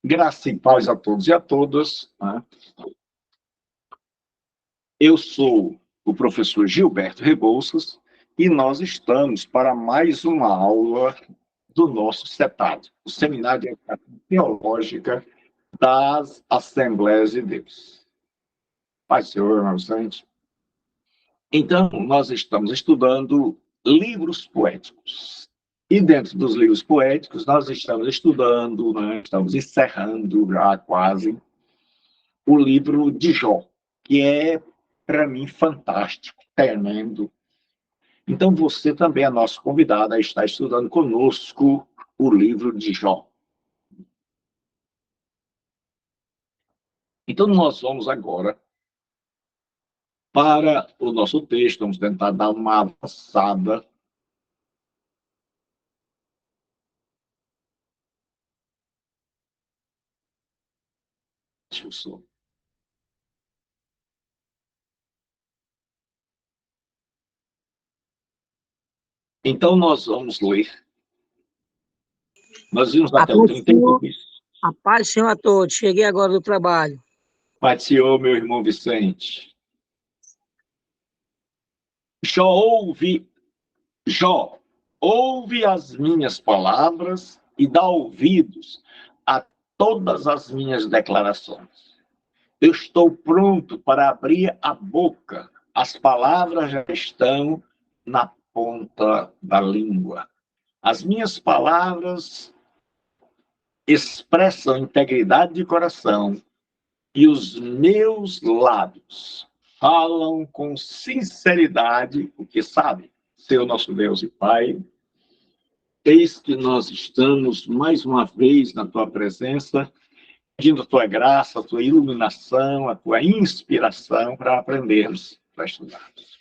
Graça e paz a todos e a todas, né? Eu sou o professor Gilberto Rebouças e nós estamos para mais uma aula do nosso CETAD, o Seminário de Educação Teológica das Assembleias de Deus. Pai, Senhor, irmãos santos. Então, nós estamos estudando livros poéticos. E dentro dos livros poéticos, nós estamos estudando, né, estamos encerrando já quase o livro de Jó, que é, para mim, fantástico, tremendo. Então, você também é nosso convidado a estar estudando conosco o livro de Jó. Então, nós vamos agora para o nosso texto, vamos tentar dar uma avançada. Então, nós vamos ler. Nós vimos até o 32. A paz do Senhor a todos. Cheguei agora do trabalho. Pai do Senhor, meu irmão Vicente. Jó, ouve as minhas palavras e dá ouvidos a todas as minhas declarações. Eu estou pronto para abrir a boca. As palavras já estão na ponta da língua. As minhas palavras expressam integridade de coração e os meus lábios falam com sinceridade o que sabem. Senhor nosso Deus e Pai, eis que nós estamos mais uma vez na Tua presença, pedindo a Tua graça, a Tua iluminação, a Tua inspiração para aprendermos, para estudarmos.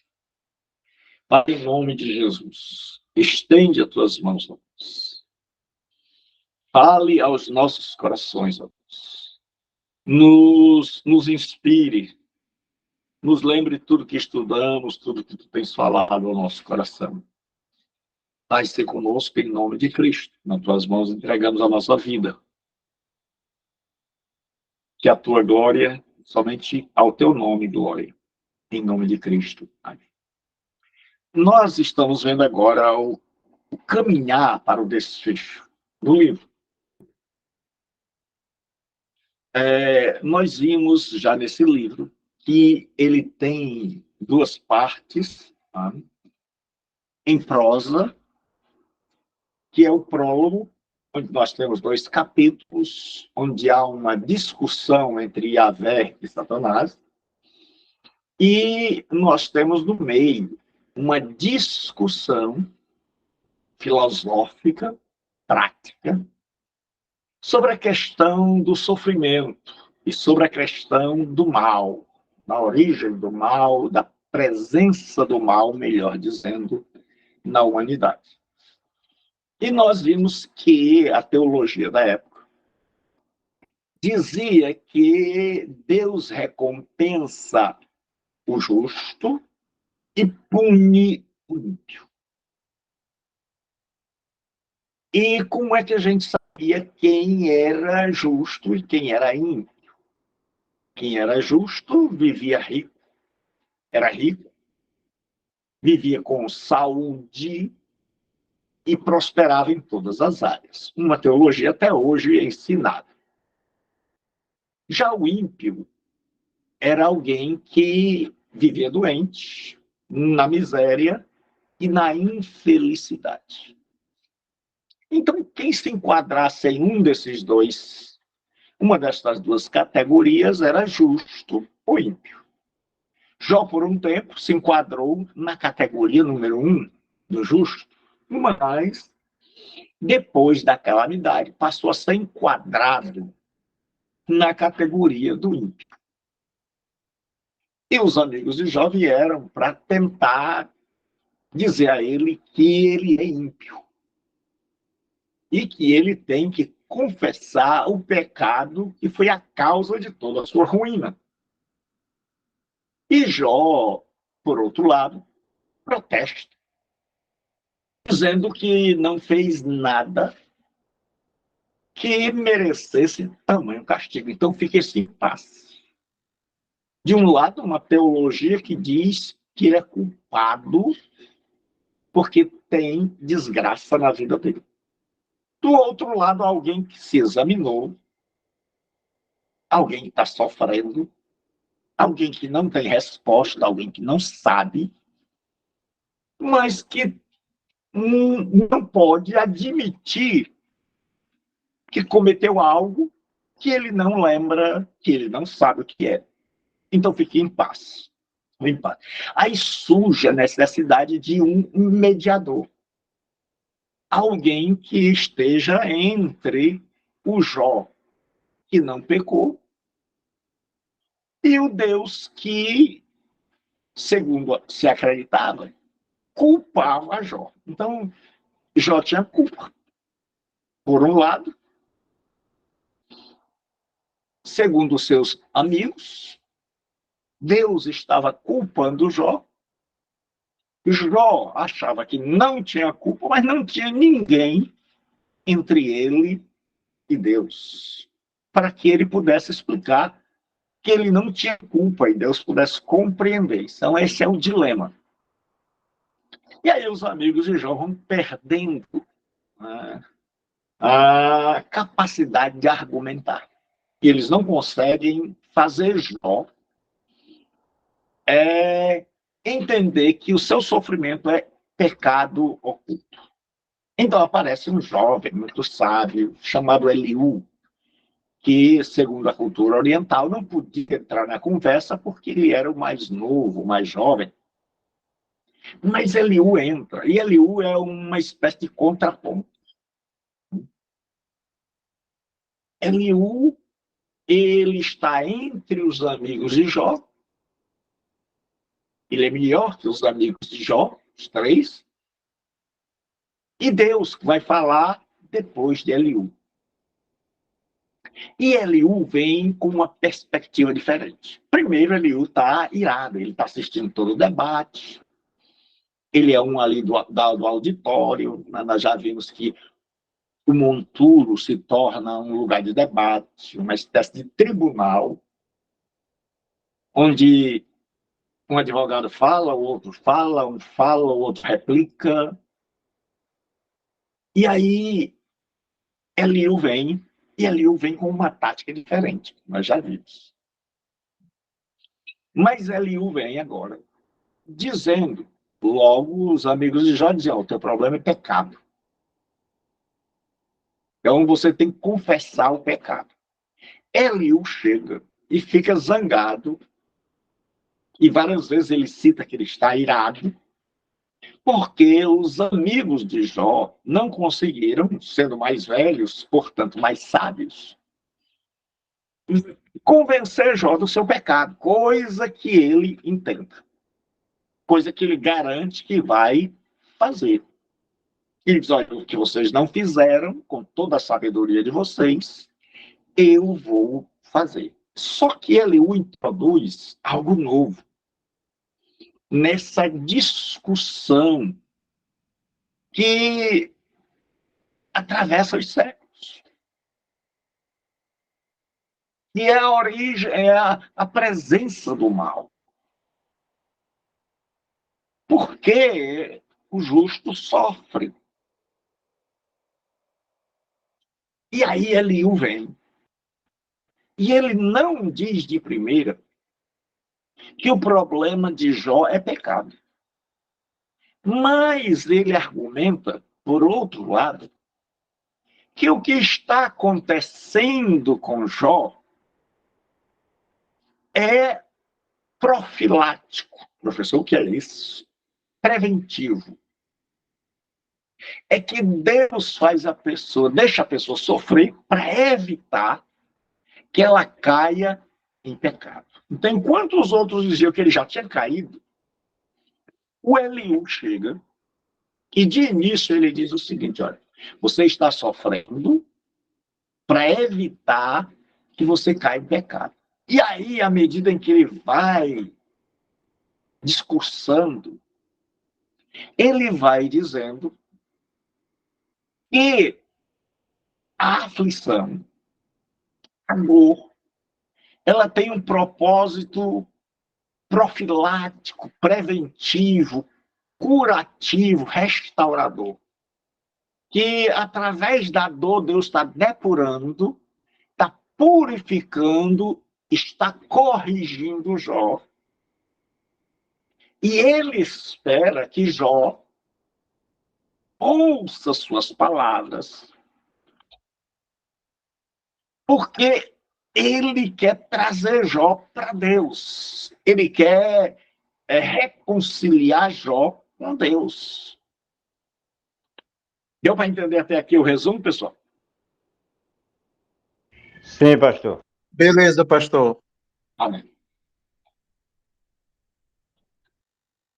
Pai, em nome de Jesus, estende as Tuas mãos a nós. Fale aos nossos corações, ó Deus. Nos inspire, nos lembre tudo que estudamos, tudo que Tu tens falado ao nosso coração. Pai, ser conosco em nome de Cristo. Nas Tuas mãos entregamos a nossa vida. Que a Tua glória, somente ao Teu nome, glória. Em nome de Cristo. Amém. Nós estamos vendo agora o caminhar para o desfecho do livro. Nós vimos já nesse livro que ele tem duas partes, tá? Em prosa, que é o prólogo, onde nós temos 2 capítulos, onde há uma discussão entre Yahvé e Satanás, e nós temos no meio uma discussão filosófica, prática, sobre a questão do sofrimento e sobre a questão do mal, da origem do mal, da presença do mal, melhor dizendo, na humanidade. E nós vimos que a teologia da época dizia que Deus recompensa o justo e pune o ímpio. E como é que a gente sabia quem era justo e quem era ímpio? Quem era justo vivia rico, era rico, vivia com saúde e prosperava em todas as áreas. Uma teologia até hoje é ensinada. Já o ímpio era alguém que vivia doente, na miséria e na infelicidade. Então, quem se enquadrasse em uma destas duas categorias era justo ou ímpio. Jó, por um tempo, se enquadrou na categoria número 1 do justo, mas, depois da calamidade, passou a ser enquadrado na categoria do ímpio. E os amigos de Jó vieram para tentar dizer a ele que ele é ímpio e que ele tem que confessar o pecado que foi a causa de toda a sua ruína. E Jó, por outro lado, protesta, dizendo que não fez nada que merecesse tamanho castigo. Então fica esse impasse. De um lado, uma teologia que diz que ele é culpado porque tem desgraça na vida dele. Do outro lado, alguém que se examinou, alguém que está sofrendo, alguém que não tem resposta, alguém que não sabe, mas que não pode admitir que cometeu algo que ele não lembra, que ele não sabe o que é. Então fica em paz. Aí surge a necessidade de um mediador. Alguém que esteja entre o Jó, que não pecou, e o Deus que, segundo se acreditava, culpava Jó. Então, Jó tinha culpa. Por um lado, segundo seus amigos, Deus estava culpando Jó. Jó achava que não tinha culpa, mas não tinha ninguém entre ele e Deus, para que ele pudesse explicar que ele não tinha culpa e Deus pudesse compreender. Então, esse é o dilema. E aí os amigos de Jó vão perdendo, né, a capacidade de argumentar. E eles não conseguem fazer Jó entender que o seu sofrimento é pecado oculto. Então aparece um jovem muito sábio, chamado Eliú, que, segundo a cultura oriental, não podia entrar na conversa porque ele era o mais novo, o mais jovem. Mas Eliú entra, e Eliú é uma espécie de contraponto. Eliú, ele está entre os amigos de Jó, ele é melhor que os amigos de Jó, os três, e Deus vai falar depois de Eliú. E Eliú vem com uma perspectiva diferente. Primeiro, Eliú está irado, ele está assistindo todo o debate, ele é um ali do auditório, nós já vimos que o monturo se torna um lugar de debate, uma espécie de tribunal, onde um advogado fala, o outro fala, um fala, o outro replica. E aí, Eliú vem com uma tática diferente, nós já vimos. Mas Eliú vem agora dizendo, logo os amigos de Jó diziam, o teu problema é pecado. Então você tem que confessar o pecado. Eliú chega e fica zangado, e várias vezes ele cita que ele está irado, porque os amigos de Jó não conseguiram, sendo mais velhos, portanto mais sábios, convencer Jó do seu pecado, coisa que ele intenta, coisa que ele garante que vai fazer. Ele diz, olha, o que vocês não fizeram, com toda a sabedoria de vocês, eu vou fazer. Só que ele o introduz algo novo nessa discussão que atravessa os séculos. E é a origem, é a presença do mal. Porque o justo sofre. E aí Eliú vem. E ele não diz de primeira que o problema de Jó é pecado. Mas ele argumenta, por outro lado, que o que está acontecendo com Jó é profilático. Professor, o que é isso? Preventivo. É que Deus faz a pessoa, deixa a pessoa sofrer para evitar que ela caia em pecado. Então, enquanto os outros diziam que ele já tinha caído, o Eliú chega e de início ele diz o seguinte, olha, você está sofrendo para evitar que você caia em pecado. E aí, à medida em que ele vai discursando, ele vai dizendo que A aflição, a dor, ela tem um propósito profilático, preventivo, curativo, restaurador. Que através da dor Deus está depurando, está purificando, está corrigindo Jó. E ele espera que Jó ouça suas palavras, porque ele quer trazer Jó para Deus. Ele quer reconciliar Jó com Deus. Deu para entender até aqui o resumo, pessoal? Sim, pastor. Beleza, pastor. Amém.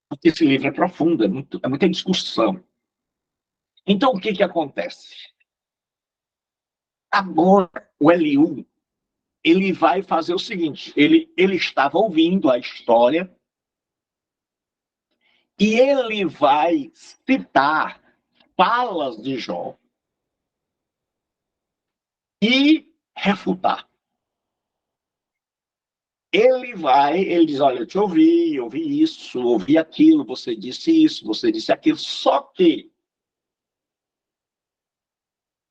Porque esse livro é profundo, é muita discussão. Então, o que acontece? Agora, o Eliú, ele vai fazer o seguinte, ele estava ouvindo a história e ele vai citar falas de Jó e refutar. Ele diz, olha, eu te ouvi isso, ouvi aquilo, você disse isso, você disse aquilo, só que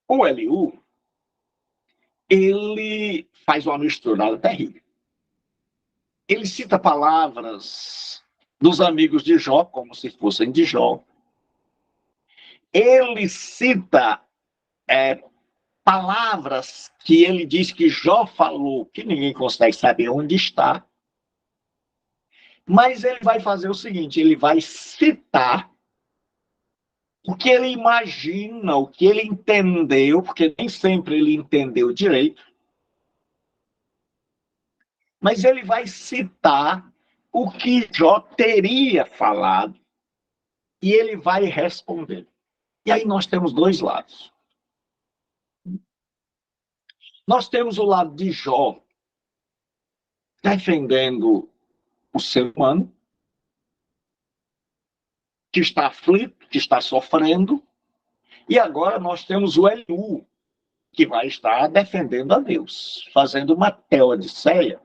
o Eliú, ele faz uma misturada terrível. Ele cita palavras dos amigos de Jó, como se fossem de Jó. Ele cita palavras que ele diz que Jó falou, que ninguém consegue saber onde está. Mas ele vai fazer o seguinte, ele vai citar o que ele imagina, o que ele entendeu, porque nem sempre ele entendeu direito, mas ele vai citar o que Jó teria falado e ele vai responder. E aí nós temos dois lados. Nós temos o lado de Jó, defendendo o ser humano, que está aflito, que está sofrendo, e agora nós temos o Eliú, que vai estar defendendo a Deus, fazendo uma teodiceia,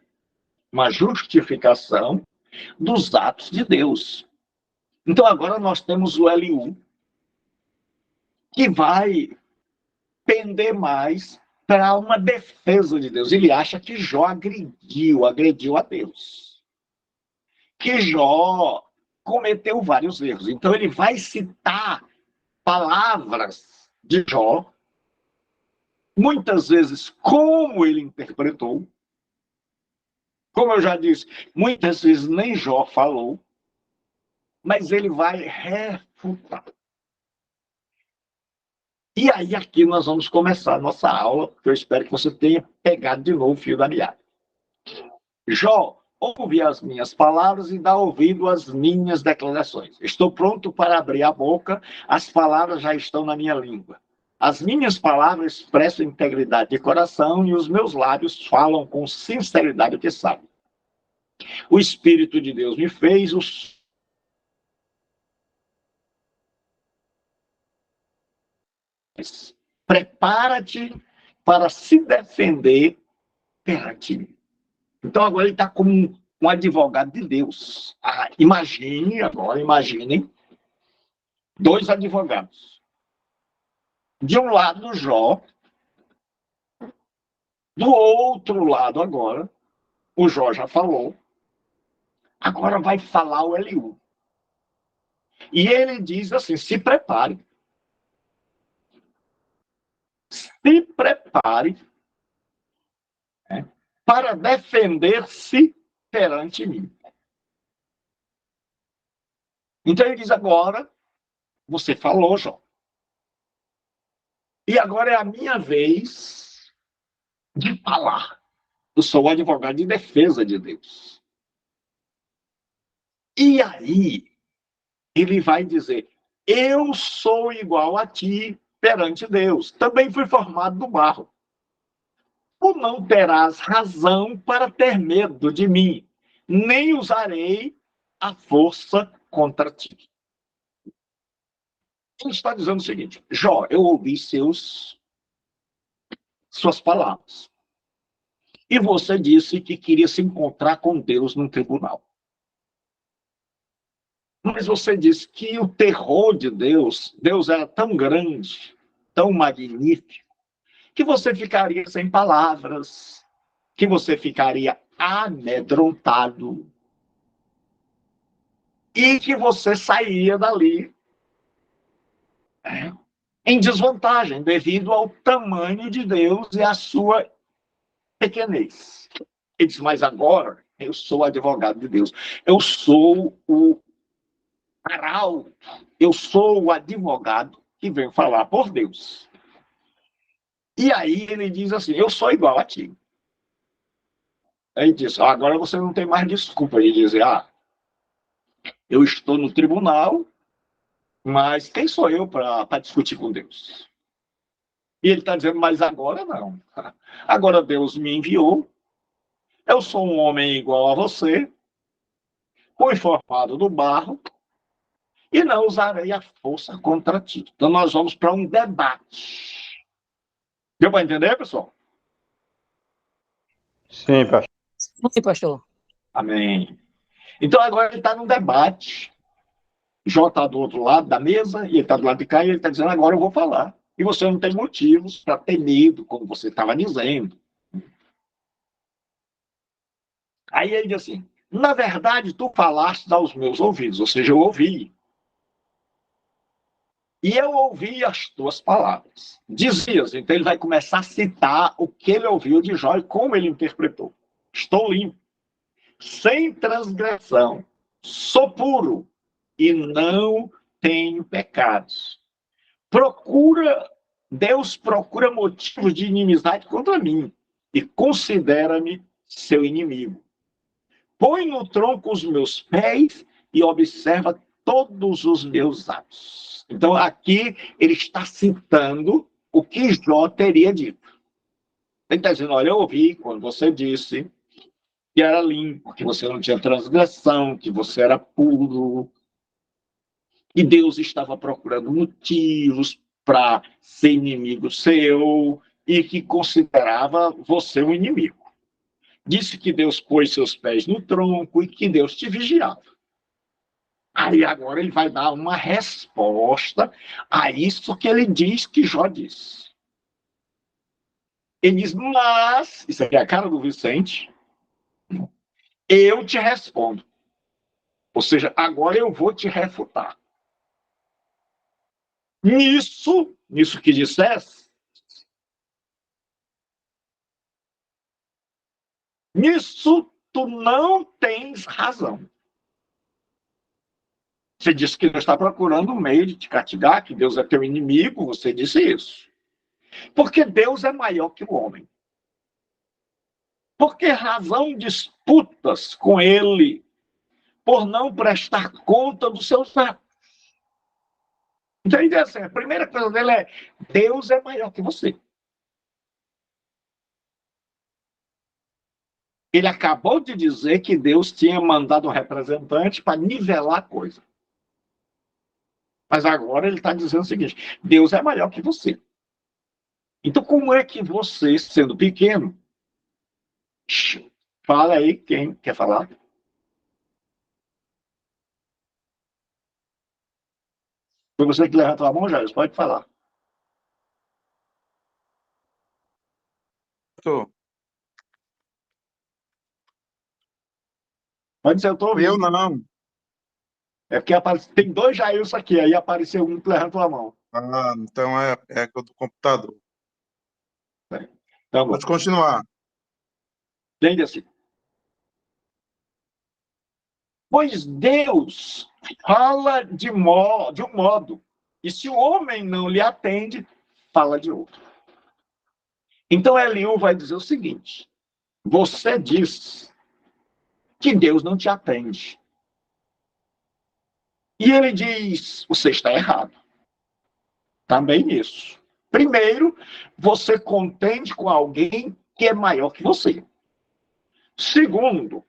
uma justificação dos atos de Deus. Então agora nós temos o Eliú, que vai pender mais para uma defesa de Deus. Ele acha que Jó agrediu a Deus. Que Jó cometeu vários erros. Então ele vai citar palavras de Jó, muitas vezes como ele interpretou. Como eu já disse, muitas vezes nem Jó falou, mas ele vai refutar. E aí aqui nós vamos começar a nossa aula, que eu espero que você tenha pegado de novo o fio da meada. Jó, ouve as minhas palavras e dá ouvido às minhas declarações. Estou pronto para abrir a boca, as palavras já estão na minha língua. As minhas palavras expressam integridade de coração e os meus lábios falam com sinceridade o que sabem. O Espírito de Deus me fez, prepara-te para se defender perante mim. Então agora ele está como um advogado de Deus. Imaginem dois advogados. De um lado, Jó. Do outro lado, agora, o Jó já falou. Agora vai falar o Eliú. E ele diz assim, se prepare. Se prepare para defender-se perante mim. Então ele diz agora, você falou, Jó. E agora é a minha vez de falar. Eu sou o advogado de defesa de Deus. E aí, ele vai dizer, eu sou igual a ti perante Deus. Também fui formado do barro. Tu não terás razão para ter medo de mim, nem usarei a força contra ti. Ele está dizendo o seguinte, Jó, eu ouvi seus suas palavras. E você disse que queria se encontrar com Deus num tribunal. Mas você disse que o terror de Deus, Deus era tão grande, tão magnífico, que você ficaria sem palavras, que você ficaria amedrontado e que você sairia dali em desvantagem devido ao tamanho de Deus e à sua pequenez. Ele diz, mas agora eu sou advogado de Deus. Eu sou o arauto, eu sou o advogado que vem falar por Deus. E aí ele diz assim, eu sou igual a ti. Aí ele diz, agora você não tem mais desculpa de dizer, eu estou no tribunal, mas quem sou eu para discutir com Deus? E ele está dizendo, mas agora não. Agora Deus me enviou, eu sou um homem igual a você, fui formado do barro, e não usarei a força contra ti. Então nós vamos para um debate. Deu para entender, pessoal? Sim, pastor. Sim, pastor. Amém. Então agora ele está num debate. Jó está do outro lado da mesa, e ele está do lado de cá, e ele está dizendo, agora eu vou falar. E você não tem motivos para ter medo, como você estava dizendo. Aí ele diz assim, na verdade, tu falaste aos meus ouvidos, ou seja, eu ouvi. E eu ouvi as tuas palavras. Dizias, então ele vai começar a citar o que ele ouviu de Jó e como ele interpretou. Estou limpo, sem transgressão, sou puro e não tenho pecados. Deus procura motivos de inimizade contra mim e considera-me seu inimigo. Põe no tronco os meus pés e observa todos os meus atos. Então, aqui ele está citando o que Jó teria dito. Ele está dizendo, olha, eu ouvi quando você disse que era limpo, que você não tinha transgressão, que você era puro, que Deus estava procurando motivos para ser inimigo seu e que considerava você um inimigo. Disse que Deus pôs seus pés no tronco e que Deus te vigiava. Aí agora ele vai dar uma resposta a isso que ele diz que Jó disse. Ele diz, mas, isso aqui é a cara do Vicente, eu te respondo. Ou seja, agora eu vou te refutar. Nisso que disseste, nisso tu não tens razão. Você disse que Deus está procurando um meio de te castigar, que Deus é teu inimigo, você disse isso. Porque Deus é maior que o homem. Por que razão disputas com ele por não prestar conta dos seus atos? Então, assim, a primeira coisa dele é, Deus é maior que você. Ele acabou de dizer que Deus tinha mandado um representante para nivelar a coisa. Mas agora ele está dizendo o seguinte, Deus é maior que você. Então, como é que você, sendo pequeno, fala aí quem quer falar? Foi você que levantou a mão, Jair? Pode falar. Pastor, Pode ser, eu estou eu ouvindo. não. É porque tem dois Jailson aqui, aí apareceu um que levantou a mão. Então é do computador. Então, Pode continuar. entende assim. Pois Deus fala de um modo, e se o homem não lhe atende, fala de outro. Então Eliú vai dizer o seguinte, você diz que Deus não te atende. E ele diz, você está errado. Também nisso. Primeiro, você contende com alguém que é maior que você. Segundo,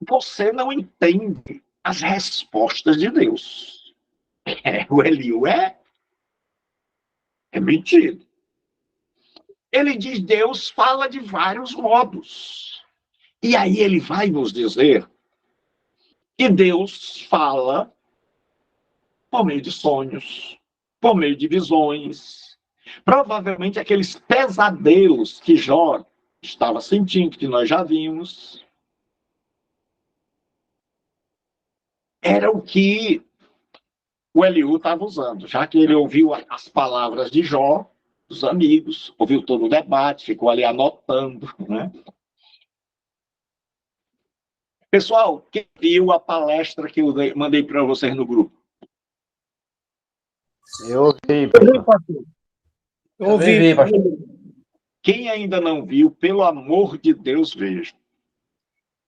você não entende as respostas de Deus. O Eliú é mentido. ele diz, Deus fala de vários modos. E aí ele vai nos dizer que Deus fala por meio de sonhos, por meio de visões. Provavelmente aqueles pesadelos que Jó estava sentindo, que nós já vimos, era o que o Eliú estava usando, já que ele ouviu as palavras de Jó, dos amigos, ouviu todo o debate, ficou ali anotando, né? Pessoal, quem viu a palestra que eu mandei para vocês no grupo? Eu ouvi, Ouvi, pastor. pastor. Eu ouvi, pastor. Quem ainda não viu, pelo amor de Deus, veja.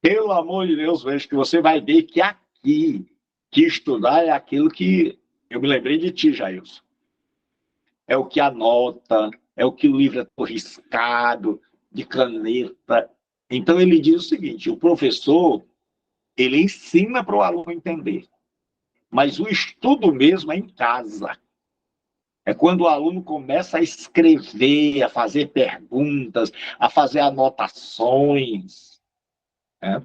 Pelo amor de Deus, veja, que você vai ver que aqui, que estudar é aquilo que eu me lembrei de ti, Jailson. É o que anota, é o que o livro é riscado, de caneta. Então, ele diz o seguinte, o professor, ele ensina para o aluno entender, mas o estudo mesmo é em casa. É quando o aluno começa a escrever, a fazer perguntas, a fazer anotações, né?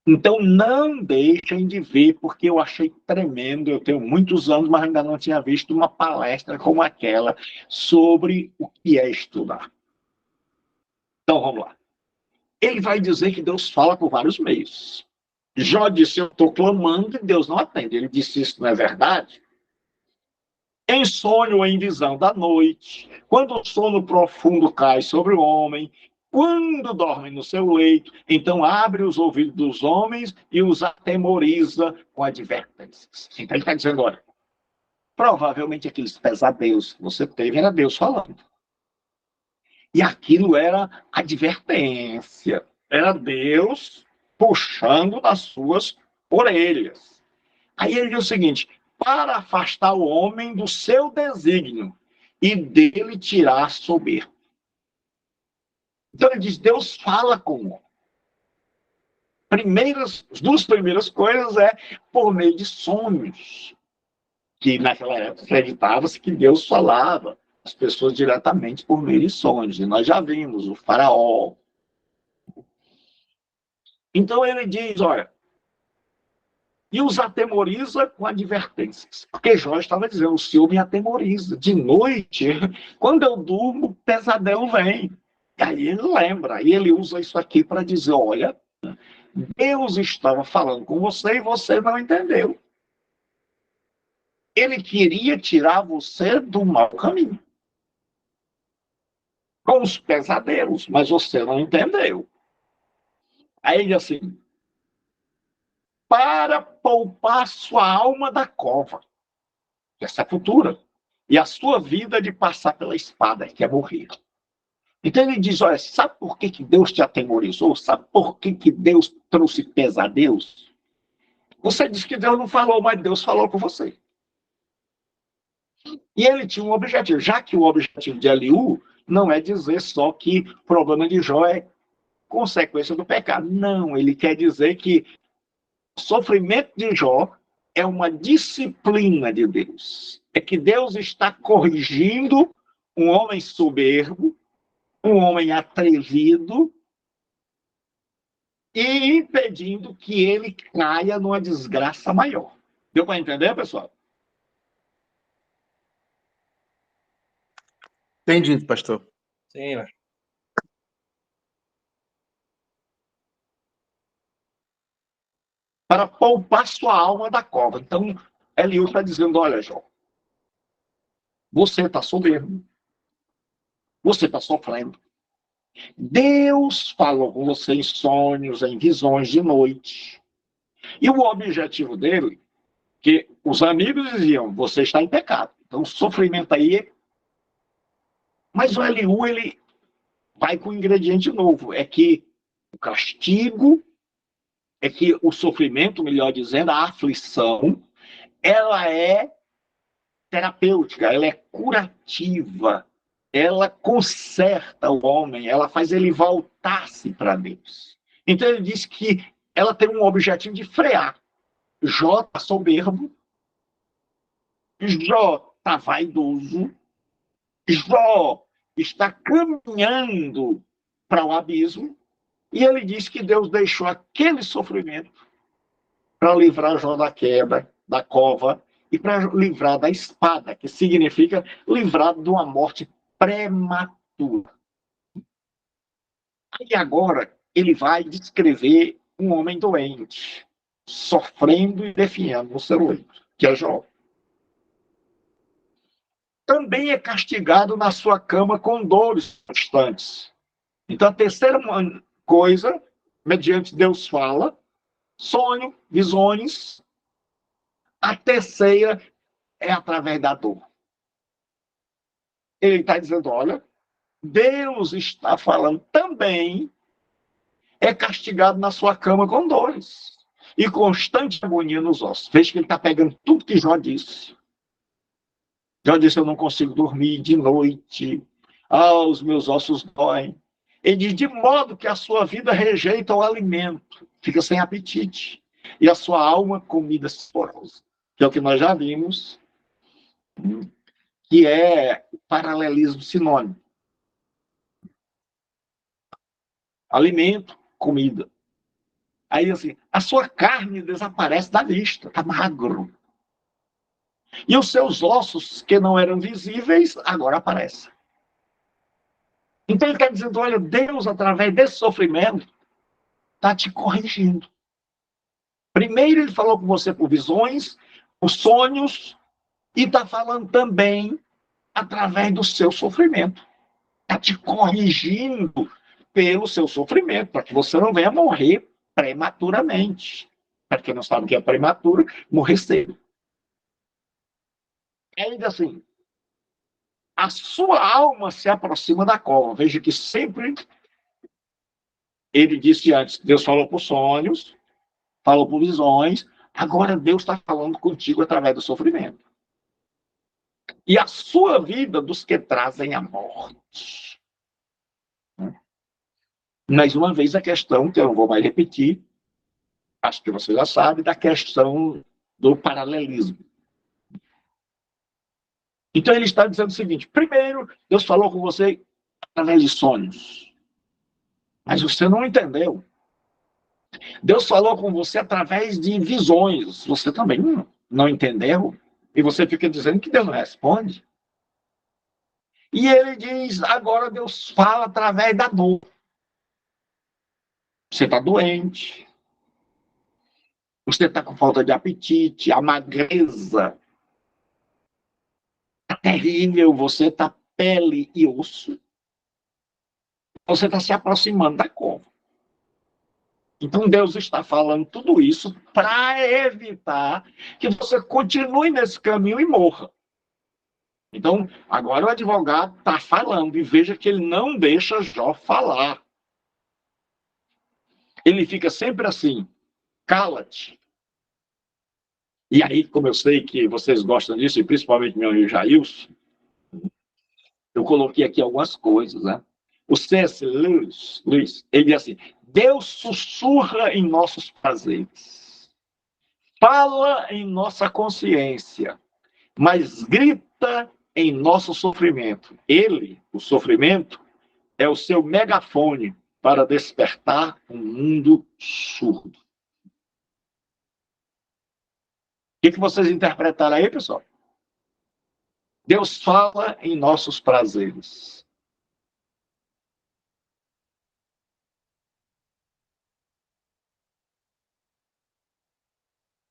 Então, não deixem de ver, porque eu achei tremendo. Eu tenho muitos anos, mas ainda não tinha visto uma palestra como aquela sobre o que é estudar. Então, vamos lá. Ele vai dizer que Deus fala por vários meios. Jó disse, eu estou clamando e Deus não atende. Ele disse, isso não é verdade? Em sonho ou em visão da noite, quando o sono profundo cai sobre o homem, quando dorme no seu leito, então abre os ouvidos dos homens e os atemoriza com advertências. Então ele está dizendo, olha, provavelmente aqueles pesadelos que você teve era Deus falando. E aquilo era advertência, era Deus puxando das suas orelhas. Aí ele diz o seguinte, para afastar o homem do seu desígnio e dele tirar a soberba. Então ele diz, Deus fala com o homem. As duas primeiras coisas é por meio de sonhos, que naquela época acreditava-se que Deus falava às pessoas diretamente por meio de sonhos, e nós já vimos o faraó. Então ele diz, olha, e os atemoriza com advertências. Porque Jó estava dizendo, o Senhor me atemoriza. De noite, quando eu durmo, o pesadelo vem. E aí ele lembra, e ele usa isso aqui para dizer, olha, Deus estava falando com você e você não entendeu. Ele queria tirar você do mau caminho. Com os pesadelos, mas você não entendeu. Aí ele diz assim, para poupar sua alma da cova, essa futura, e a sua vida de passar pela espada, que é morrer. Então ele diz, olha, sabe por que Deus te atemorizou? Sabe por que Deus trouxe pesadelos? Você diz que Deus não falou, mas Deus falou com você. E ele tinha um objetivo, já que o objetivo de Eliú não é dizer só que o problema de Jó é consequência do pecado. Não, ele quer dizer que o sofrimento de Jó é uma disciplina de Deus. É que Deus está corrigindo um homem soberbo, um homem atrevido, e impedindo que ele caia numa desgraça maior. Deu para entender, pessoal? Entendido, pastor. Sim, pastor. Para poupar sua alma da cova. Então, Eliú está dizendo, olha, Jó, você está soberbo. Você está sofrendo. Deus falou com você em sonhos, em visões de noite. E o objetivo dele, que os amigos diziam, você está em pecado. Então, o sofrimento aí... Mas o Eliú, ele vai com um ingrediente novo. É que o castigo, é que o sofrimento, melhor dizendo, a aflição, ela é terapêutica, ela é curativa. Ela conserta o homem, ela faz ele voltar-se para Deus. Então ele diz que ela tem um objetivo de frear. Jó está soberbo, Jó está vaidoso, Jó está caminhando para o abismo, e ele diz que Deus deixou aquele sofrimento para livrar Jó da queda, da cova, e para livrar da espada, que significa livrar de uma morte prematura. E agora ele vai descrever um homem doente, sofrendo e definhando no seu leito, que é Jó. Também é castigado na sua cama com dores constantes. Então, a terceira coisa, mediante Deus fala, sonho, visões. A terceira é através da dor. Ele está dizendo, olha, Deus está falando também, é castigado na sua cama com dores e constante agonia nos ossos. Veja que ele está pegando tudo que Jó disse. Jó disse, eu não consigo dormir de noite, os meus ossos doem. Ele diz, de modo que a sua vida rejeita o alimento, fica sem apetite, e a sua alma comida saborosa. Que é o que nós já vimos, que é o paralelismo sinônimo. Alimento, comida. Aí, assim, a sua carne desaparece da vista, está magro. E os seus ossos, que não eram visíveis, agora aparecem. Então, ele está dizendo, olha, Deus, através desse sofrimento, está te corrigindo. Primeiro, ele falou com você por visões, por sonhos, e está falando também através do seu sofrimento. Está te corrigindo pelo seu sofrimento, para que você não venha morrer prematuramente. Para quem não sabe o que é prematuro, morrer cedo. Ele diz assim, a sua alma se aproxima da cova. Veja que sempre, ele disse antes, Deus falou por sonhos, falou por visões, agora Deus está falando contigo através do sofrimento. E a sua vida dos que trazem a morte. Mais uma vez a questão, que eu não vou mais repetir, acho que você já sabe, da questão do paralelismo. Então ele está dizendo o seguinte, primeiro, Deus falou com você através de sonhos. Mas você não entendeu. Deus falou com você através de visões. Você também não entendeu. E você fica dizendo que Deus não responde. E ele diz, agora Deus fala através da dor. Você está doente. Você está com falta de apetite, a magreza está terrível, você está pele e osso. Você está se aproximando da cova. Então Deus está falando tudo isso para evitar que você continue nesse caminho e morra. Então, agora o advogado está falando, e veja que ele não deixa Jó falar. Ele fica sempre assim, cala-te. E aí, como eu sei que vocês gostam disso, e principalmente meu amigo Jailson, eu coloquei aqui algumas coisas, né? O C.S. Lewis, ele diz assim, Deus sussurra em nossos prazeres, fala em nossa consciência, mas grita em nosso sofrimento. Ele, o sofrimento, é o seu megafone para despertar um mundo surdo. O que vocês interpretaram aí, pessoal? Deus fala em nossos prazeres.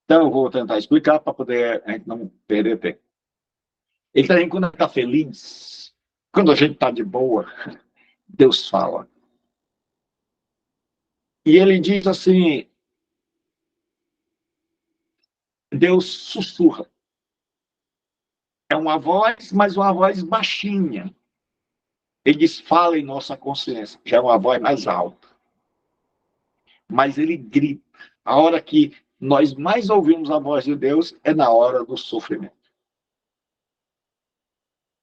Então, eu vou tentar explicar para poder a gente não perder tempo. Ele também, quando está feliz, quando a gente está de boa, Deus fala. E ele diz assim, Deus sussurra. É uma voz, mas uma voz baixinha. Ele diz, fala em nossa consciência. Já é uma voz mais alta. Mas ele grita. A hora que nós mais ouvimos a voz de Deus é na hora do sofrimento.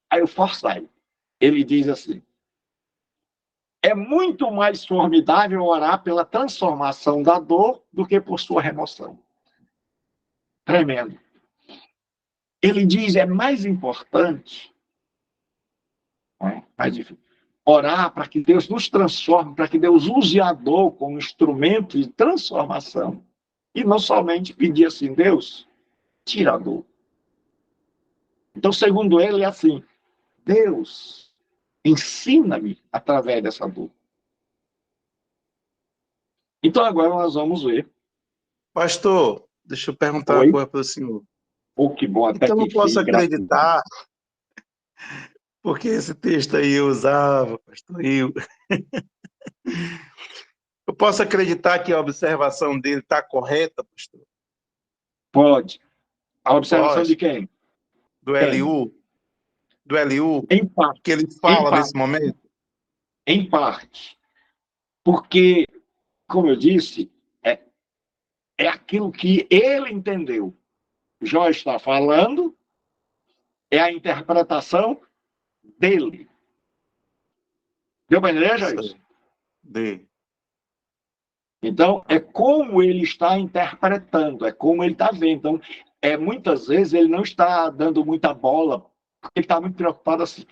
Aí o Forsyth, ele diz assim, é muito mais formidável orar pela transformação da dor do que por sua remoção. Tremendo. Ele diz, é mais importante, mais difícil. Orar para que Deus nos transforme, para que Deus use a dor como instrumento de transformação. E não somente pedir assim, Deus, tira a dor. Então, segundo ele, é assim, Deus, ensina-me através dessa dor. Então, agora nós vamos ver. Pastor, deixa eu perguntar Oi? uma coisa para o senhor. Que bom, até Então, que eu posso enfim, acreditar, porque esse texto aí eu usava, pastor, eu posso acreditar que a observação dele está correta, pastor? pode. A observação de Pode. quem? Do Quem? Eliú? Do Eliú? Em parte. Que ele Em fala parte. nesse momento? Em parte. Porque, como eu disse, é aquilo que ele entendeu. Jó está falando, é a interpretação dele. Deu para entender, Jair? Dele. Então, é como ele está interpretando, é como ele está vendo. Então, muitas vezes ele não está dando muita bola, porque ele está muito preocupado assim.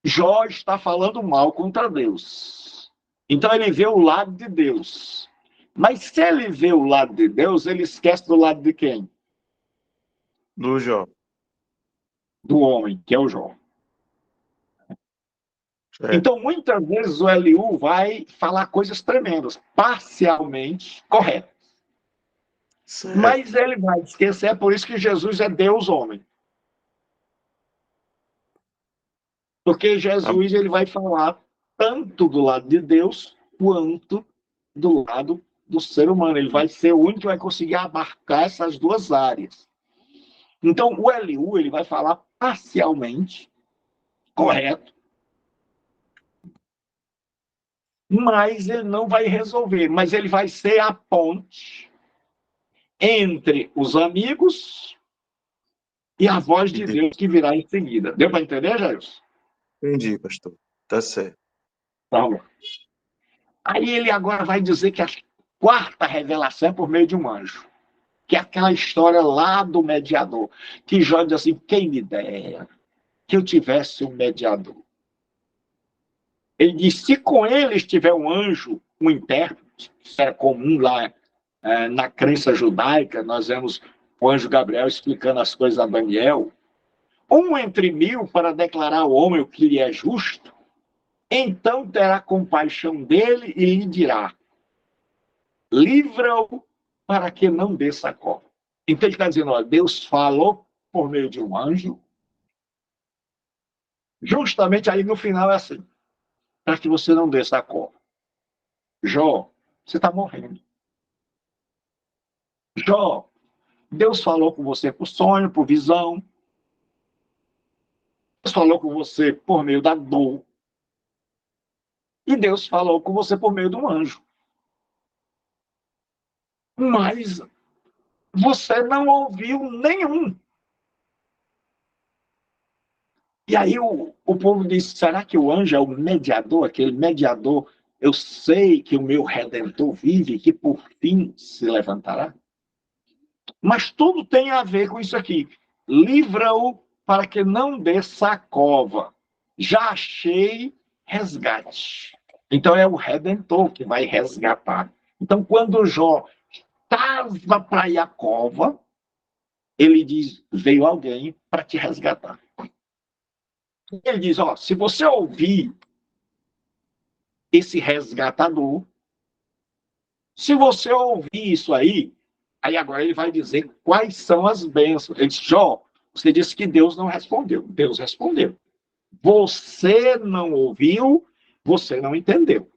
Jó está falando mal contra Deus. Então, ele vê o lado de Deus. Mas se ele vê o lado de Deus, ele esquece do lado de quem? Do Jó. Do homem, que é o Jó. Então, muitas vezes o Eliú vai falar coisas tremendas, parcialmente corretas. Certo. Mas ele vai esquecer, é por isso que Jesus é Deus homem. Porque Jesus ele vai falar tanto do lado de Deus quanto do lado do ser humano. Ele vai ser o único que vai conseguir abarcar essas duas áreas. Então, o Eliú ele vai falar parcialmente correto, mas ele não vai resolver. Mas ele vai ser a ponte entre os amigos e a voz de Deus que virá em seguida. Deu para entender, Jairus? Entendi, pastor. Tá certo. Tá bom. Aí ele agora vai dizer que a quarta revelação é por meio de um anjo. Que é aquela história lá do mediador. Que Jó diz assim, quem me dera que eu tivesse um mediador. Ele diz, se com ele estiver um anjo, um intérprete, isso era comum lá na crença judaica, nós vemos o anjo Gabriel explicando as coisas a Daniel, um entre mil para declarar ao homem o que lhe é justo, então terá compaixão dele e lhe dirá, livra-o para que não desça a cova. Então ele está dizendo, ó, Deus falou por meio de um anjo, justamente aí no final é assim, para que você não desça a cova. Jó, você está morrendo. Jó, Deus falou com você por sonho, por visão. Deus falou com você por meio da dor. E Deus falou com você por meio de um anjo. Mas você não ouviu nenhum. E aí o povo disse, será que o anjo é o mediador? Aquele mediador, eu sei que o meu Redentor vive e que por fim se levantará. Mas tudo tem a ver com isso aqui. Livra-o para que não desça a cova. Já achei resgate. Então é o Redentor que vai resgatar. Então quando Jó estava para ir à cova, ele diz, veio alguém para te resgatar. Ele diz, ó, se você ouvir esse resgatador, se você ouvir isso aí agora ele vai dizer quais são as bênçãos. Ele diz, Jó, você disse que Deus não respondeu. Deus respondeu. Você não ouviu, você não entendeu.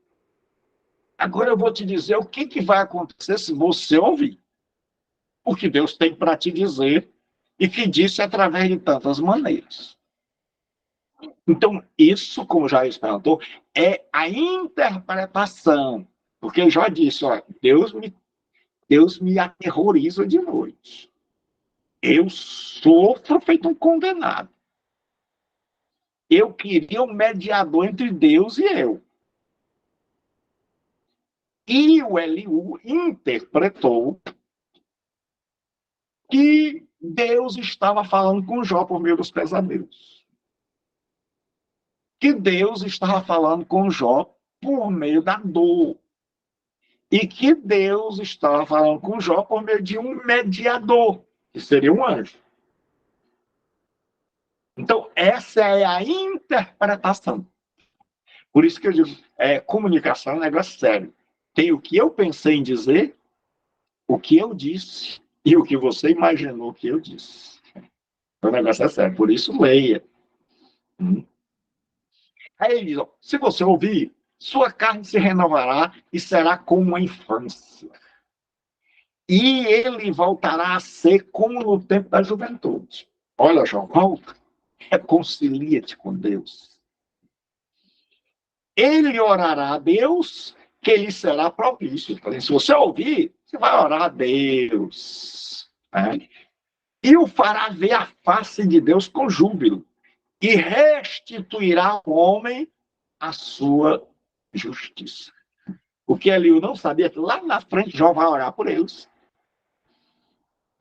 Agora eu vou te dizer o que vai acontecer se você ouvir. O que Deus tem para te dizer e que disse através de tantas maneiras. Então, isso, como já perguntou, é a interpretação. Porque já disse, ó, Deus me aterroriza de noite. Eu sofro feito um condenado. Eu queria um mediador entre Deus e eu. E o Eliú interpretou que Deus estava falando com Jó por meio dos pesadelos. que Deus estava falando com Jó por meio da dor. E que Deus estava falando com Jó por meio de um mediador, que seria um anjo. Então, essa é a interpretação. Por isso que eu digo, comunicação é um negócio sério. Tem o que eu pensei em dizer, o que eu disse e o que você imaginou que eu disse. O negócio é sério, por isso leia. Aí ele diz, ó, se você ouvir, sua carne se renovará e será como a infância. E ele voltará a ser como no tempo da juventude. Olha, João, volta. Reconcilia-te com Deus. Ele orará a Deus, que lhe será propício. Se você ouvir, você vai orar a Deus. Né? E o fará ver a face de Deus com júbilo. E restituirá ao homem a sua justiça. O que Eliú não sabia, que lá na frente Jó vai orar por eles.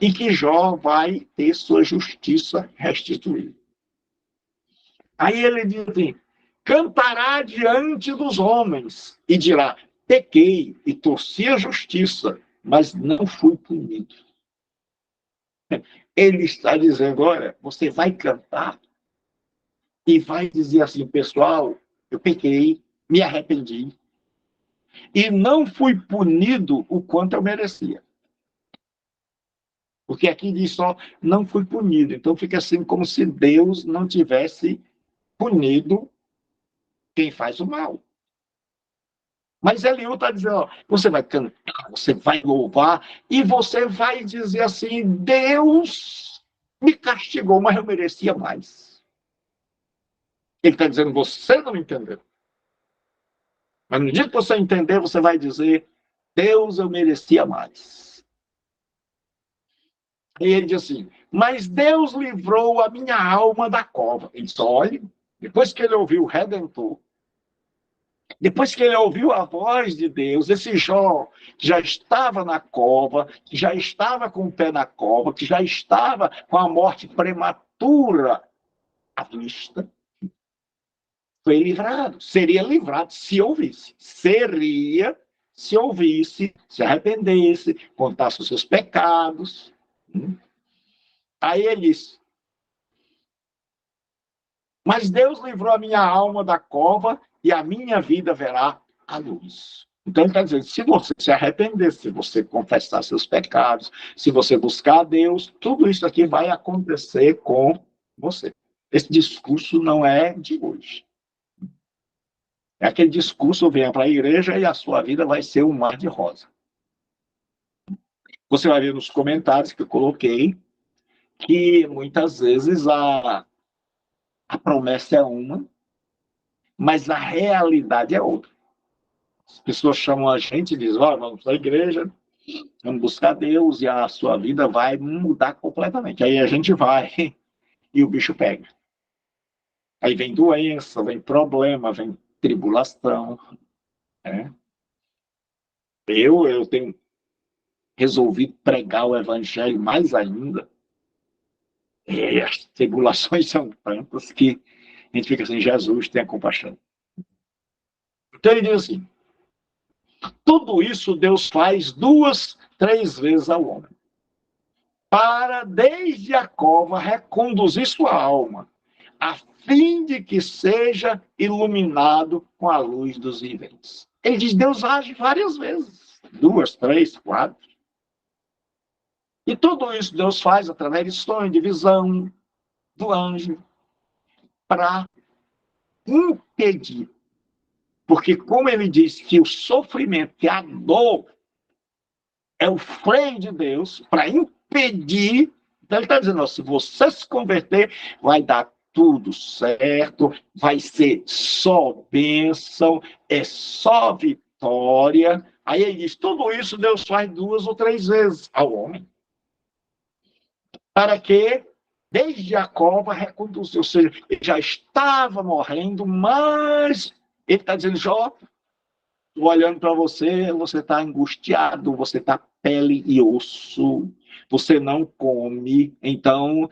E que Jó vai ter sua justiça restituída. Aí ele diz assim, cantará diante dos homens e dirá, pequei e torci a justiça, mas não fui punido. Ele está dizendo, olha, você vai cantar e vai dizer assim, pessoal, eu pequei, me arrependi e não fui punido o quanto eu merecia. Porque aqui diz só, não fui punido. Então fica assim como se Deus não tivesse punido quem faz o mal. Mas Eliú está dizendo, ó, você vai cantar, você vai louvar, e você vai dizer assim, Deus me castigou, mas eu merecia mais. Ele está dizendo, você não entendeu. Mas no dia que você entender, você vai dizer, Deus, eu merecia mais. E ele diz assim, mas Deus livrou a minha alma da cova. Ele disse, olha, depois que ele ouviu o Redentor, depois que ele ouviu a voz de Deus, esse Jó, que já estava na cova, que já estava com o pé na cova, que já estava com a morte prematura à vista, foi livrado. Seria livrado se ouvisse. Seria se ouvisse, se arrependesse, contasse os seus pecados. Aí ele disse, mas Deus livrou a minha alma da cova e a minha vida verá a luz. Então ele está dizendo, se você se arrepender, se você confessar seus pecados, se você buscar a Deus, tudo isso aqui vai acontecer com você. Esse discurso não é de hoje. É aquele discurso, venha para a igreja e a sua vida vai ser um mar de rosa. Você vai ver nos comentários que eu coloquei que muitas vezes a promessa é uma, mas a realidade é outra. As pessoas chamam a gente e dizem, vamos para a igreja, vamos buscar Deus e a sua vida vai mudar completamente. Aí a gente vai e o bicho pega. Aí vem doença, vem problema, vem tribulação. Né? Eu tenho resolvido pregar o evangelho mais ainda. E as tribulações são tantas que a gente fica assim, Jesus, tenha compaixão. Então ele diz assim, tudo isso Deus faz 2, 3 vezes ao homem, para desde a cova reconduzir sua alma, a fim de que seja iluminado com a luz dos viventes. Ele diz, Deus age várias vezes, 2, 3, 4. E tudo isso Deus faz através de sonho, de visão, do anjo, para impedir. Porque como ele diz que o sofrimento, que a dor, é o freio de Deus para impedir. Então ele está dizendo, ó, se você se converter, vai dar tudo certo, vai ser só bênção, é só vitória. Aí ele diz, tudo isso Deus faz 2 ou 3 vezes ao homem. Para que, desde a cova, reconduzir. Ou seja, ele já estava morrendo, mas ele está dizendo, Jó, estou olhando para você, você está angustiado, você está pele e osso, você não come, então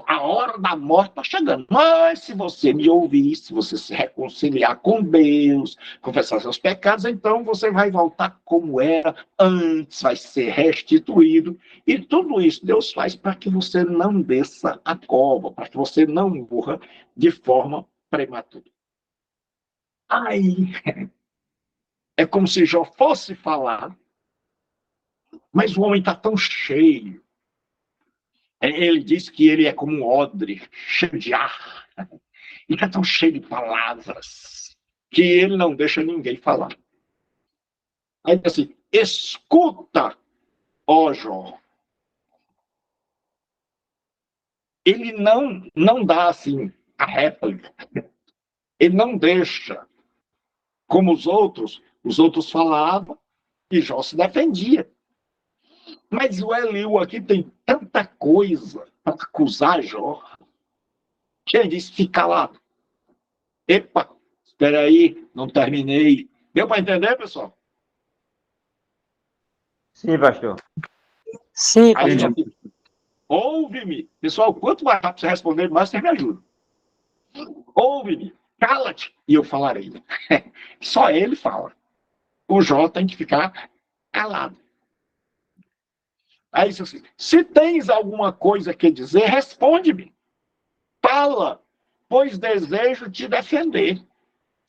a hora da morte está chegando. Mas se você me ouvir, se você se reconciliar com Deus, confessar seus pecados, então você vai voltar como era antes, vai ser restituído. E tudo isso Deus faz para que você não desça a cova, para que você não morra de forma prematura. Aí, é como se Jó fosse falar, mas o homem está tão cheio. Ele diz que ele é como um odre, cheio de ar. E está tão cheio de palavras que ele não deixa ninguém falar. Aí diz assim, escuta, ó Jó. Ele não dá assim a réplica. Ele não deixa como os outros falavam e Jó se defendia. Mas o Eliú aqui tem tanta coisa para acusar Jó que ele disse, fica calado. Epa, espera aí, não terminei. Deu para entender, pessoal? Sim, pastor. Sim, Aí, pastor. ouve-me. Pessoal, quanto mais rápido você responder, mais você me ajuda. Ouve-me, cala-te, e eu falarei. Só ele fala. O Jó tem que ficar calado. Aí, assim, se tens alguma coisa que dizer, responde-me. Fala, pois desejo te defender.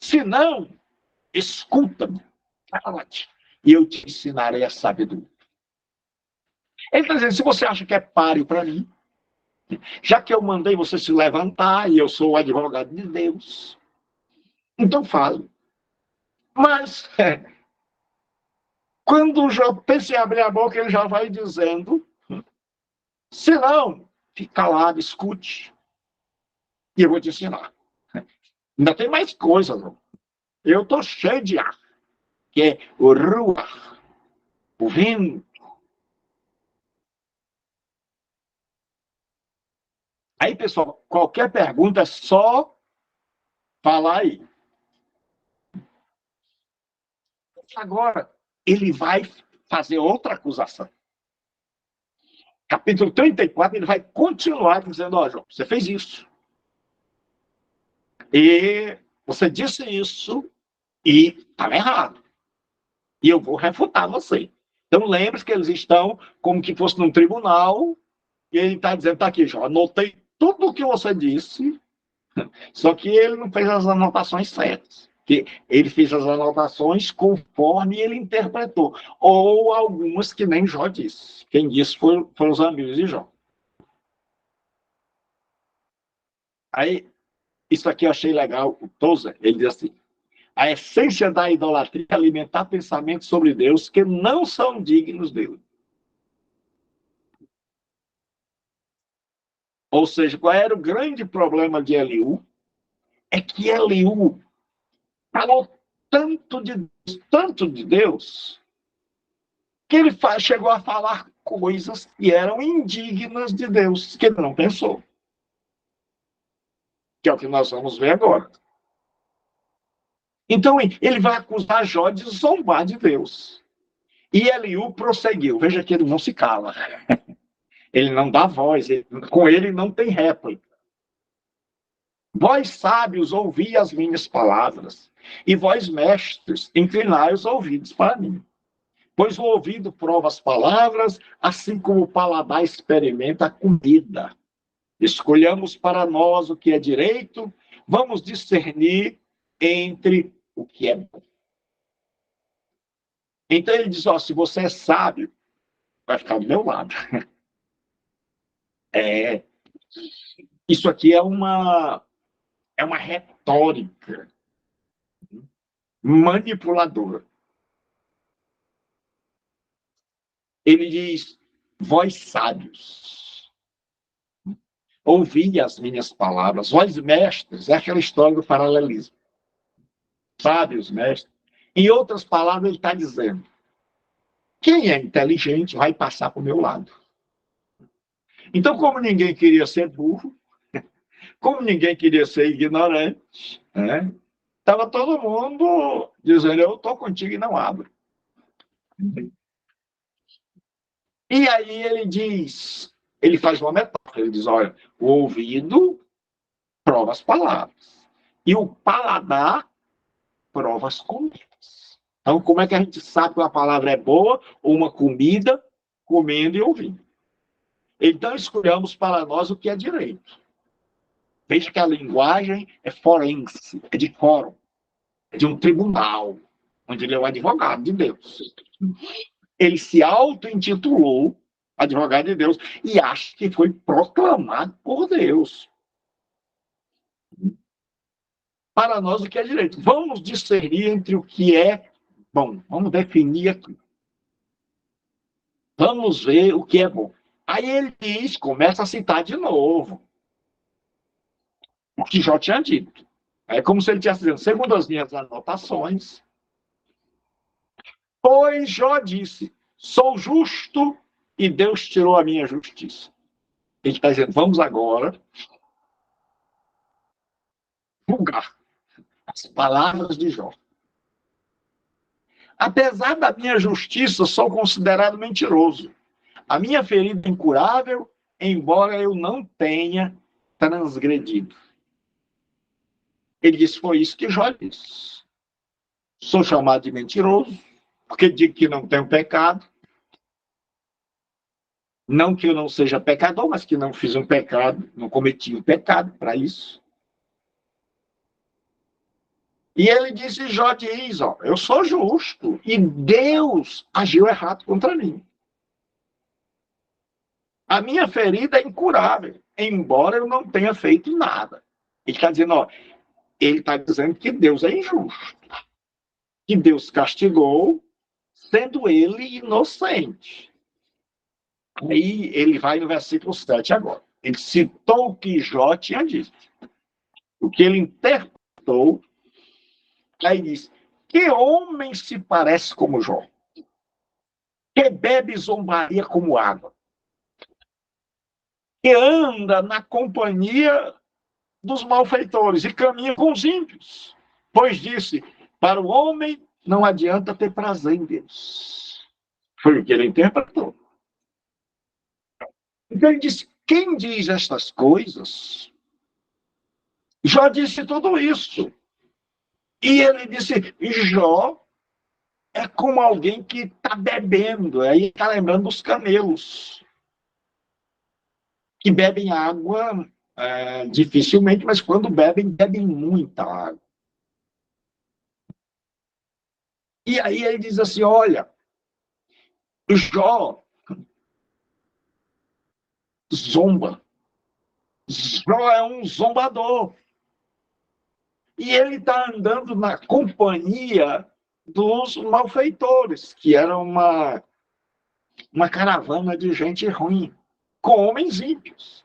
Se não, escuta-me, cala-te, e eu te ensinarei a sabedoria. Ele está dizendo, se você acha que é páreo para mim, já que eu mandei você se levantar e eu sou o advogado de Deus, então fale. Mas, quando já pensa em abrir a boca, ele já vai dizendo, se não, fique calado, escute, e eu vou te ensinar. Ainda tem mais coisas, não? Eu estou cheio de ar, que é o ruach, o vento. Aí, pessoal, qualquer pergunta é só falar aí. Agora, ele vai fazer outra acusação. Capítulo 34, ele vai continuar dizendo, ó, João, você fez isso. E você disse isso e estava errado. E eu vou refutar você. Então, lembre-se que eles estão como que fosse num tribunal e ele está dizendo, tá aqui, João, anotei tudo o que você disse, só que ele não fez as anotações certas. Que ele fez as anotações conforme ele interpretou. Ou algumas que nem Jó disse. Quem disse foram os amigos de Jó. Aí, isso aqui eu achei legal. O Tozer, ele diz assim, a essência da idolatria é alimentar pensamentos sobre Deus que não são dignos dele. Ou seja, qual era o grande problema de Eliú? É que Eliú falou tanto de Deus, que ele chegou a falar coisas que eram indignas de Deus, que ele não pensou. Que é o que nós vamos ver agora. Então, ele vai acusar Jó de zombar de Deus. E Eliú prosseguiu. Veja que ele não se cala. Ele não dá voz. Com ele não tem réplica. Vós, sábios, ouvi as minhas palavras. E vós, mestres, inclinai os ouvidos para mim. Pois o ouvido prova as palavras, assim como o paladar experimenta a comida. Escolhamos para nós o que é direito, vamos discernir entre o que é bom. Então ele diz, ó, se você é sábio, vai ficar do meu lado. Isso aqui é uma retórica manipuladora. Ele diz, vós sábios, ouvi as minhas palavras, vós mestres, é aquela história do paralelismo. Sábios, mestres. Em outras palavras, ele está dizendo, quem é inteligente vai passar para o meu lado. Então, como ninguém queria ser burro, como ninguém queria ser ignorante, né? Estava todo mundo dizendo, eu estou contigo e não abro. E aí ele diz, ele faz uma metáfora. Ele diz, olha, o ouvido prova as palavras. E o paladar prova as comidas. Então, como é que a gente sabe que uma palavra é boa ou uma comida comendo e ouvindo? Então, escolhamos para nós o que é direito. Veja que a linguagem é forense, é de fórum, é de um tribunal, onde ele é o advogado de Deus. Ele se auto-intitulou advogado de Deus e acha que foi proclamado por Deus. Para nós, o que é direito? Vamos discernir entre o que é bom. Vamos definir aqui. Vamos ver o que é bom. Aí ele diz, começa a citar de novo o que Jó tinha dito. É como se ele estivesse dizendo, segundo as minhas anotações, pois Jó disse, sou justo e Deus tirou a minha justiça. Ele está dizendo, vamos agora julgar as palavras de Jó. Apesar da minha justiça, sou considerado mentiroso. A minha ferida é incurável, embora eu não tenha transgredido. Ele disse, foi isso que Jó disse. Sou chamado de mentiroso, porque digo que não tenho pecado. Não que eu não seja pecador, mas que não fiz um pecado, não cometi um pecado para isso. E ele disse, Jó diz, ó, eu sou justo, e Deus agiu errado contra mim. A minha ferida é incurável, embora eu não tenha feito nada. Ele está dizendo, ó, ele está dizendo que Deus é injusto, que Deus castigou, sendo ele inocente. Aí ele vai no versículo 7 agora. Ele citou o que Jó tinha dito. O que ele interpretou, aí diz, que homem se parece como Jó? Que bebe zombaria como água? Que anda na companhia dos malfeitores e caminha com os ímpios. Pois disse, para o homem não adianta ter prazer em Deus. Foi o que ele interpretou. Então ele disse, quem diz estas coisas, Jó disse tudo isso. E ele disse, Jó é como alguém que está bebendo, aí está lembrando dos camelos, que bebem água dificilmente, mas quando bebem muita água. E aí ele diz assim, olha, Jó zomba. Jó é um zombador. E ele está andando na companhia dos malfeitores, que era uma caravana de gente ruim, com homens ímpios.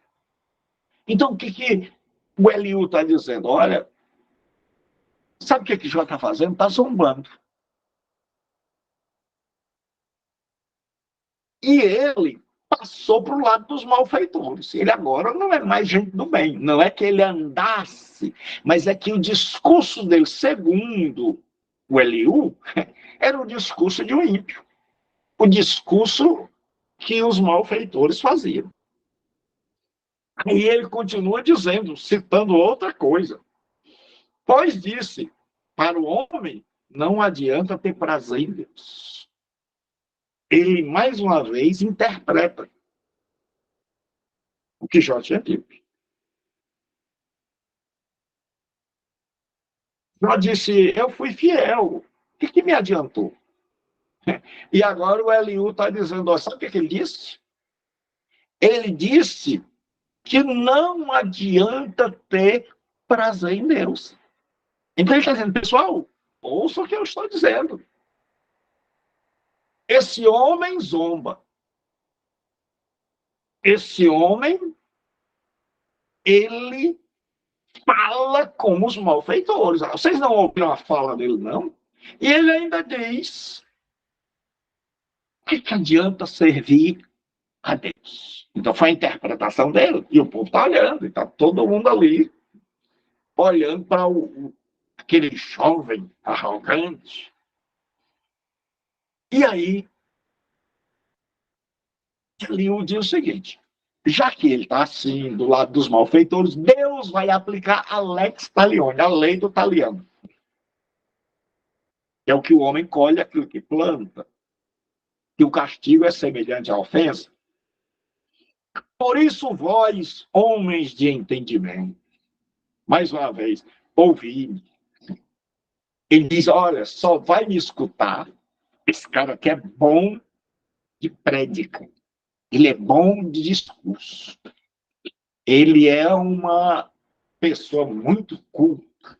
Então, o que o Eliú está dizendo? Olha, sabe o que Jó está fazendo? Está zombando. E ele passou para o lado dos malfeitores. Ele agora não é mais gente do bem. Não é que ele andasse, mas é que o discurso dele, segundo o Eliú, era o discurso de um ímpio. O discurso que os malfeitores faziam. E ele continua dizendo, citando outra coisa. Pois disse, para o homem não adianta ter prazer em Deus. Ele, mais uma vez, interpreta o que Jó tinha dito. Jó disse, eu fui fiel. O que me adiantou? E agora o Eliú está dizendo, sabe o que ele disse? Ele disse que não adianta ter prazer em Deus. Então ele está dizendo, pessoal, ouça o que eu estou dizendo. Esse homem zomba. Esse homem, ele fala como os malfeitores. Vocês não ouviram a fala dele, não? E ele ainda diz, o que adianta servir a Deus? Então foi a interpretação dele, e o povo está olhando, e está todo mundo ali, olhando para aquele jovem arrogante. E aí, Eliú diz o seguinte, já que ele está assim, do lado dos malfeitores, Deus vai aplicar a lex talione, a lei do talião. É o que o homem colhe aquilo que planta. Que o castigo é semelhante à ofensa. Por isso, vós, homens de entendimento, mais uma vez, ouvi-me. Ele diz, olha, só vai me escutar esse cara que é bom de prédica. Ele é bom de discurso. Ele é uma pessoa muito culta.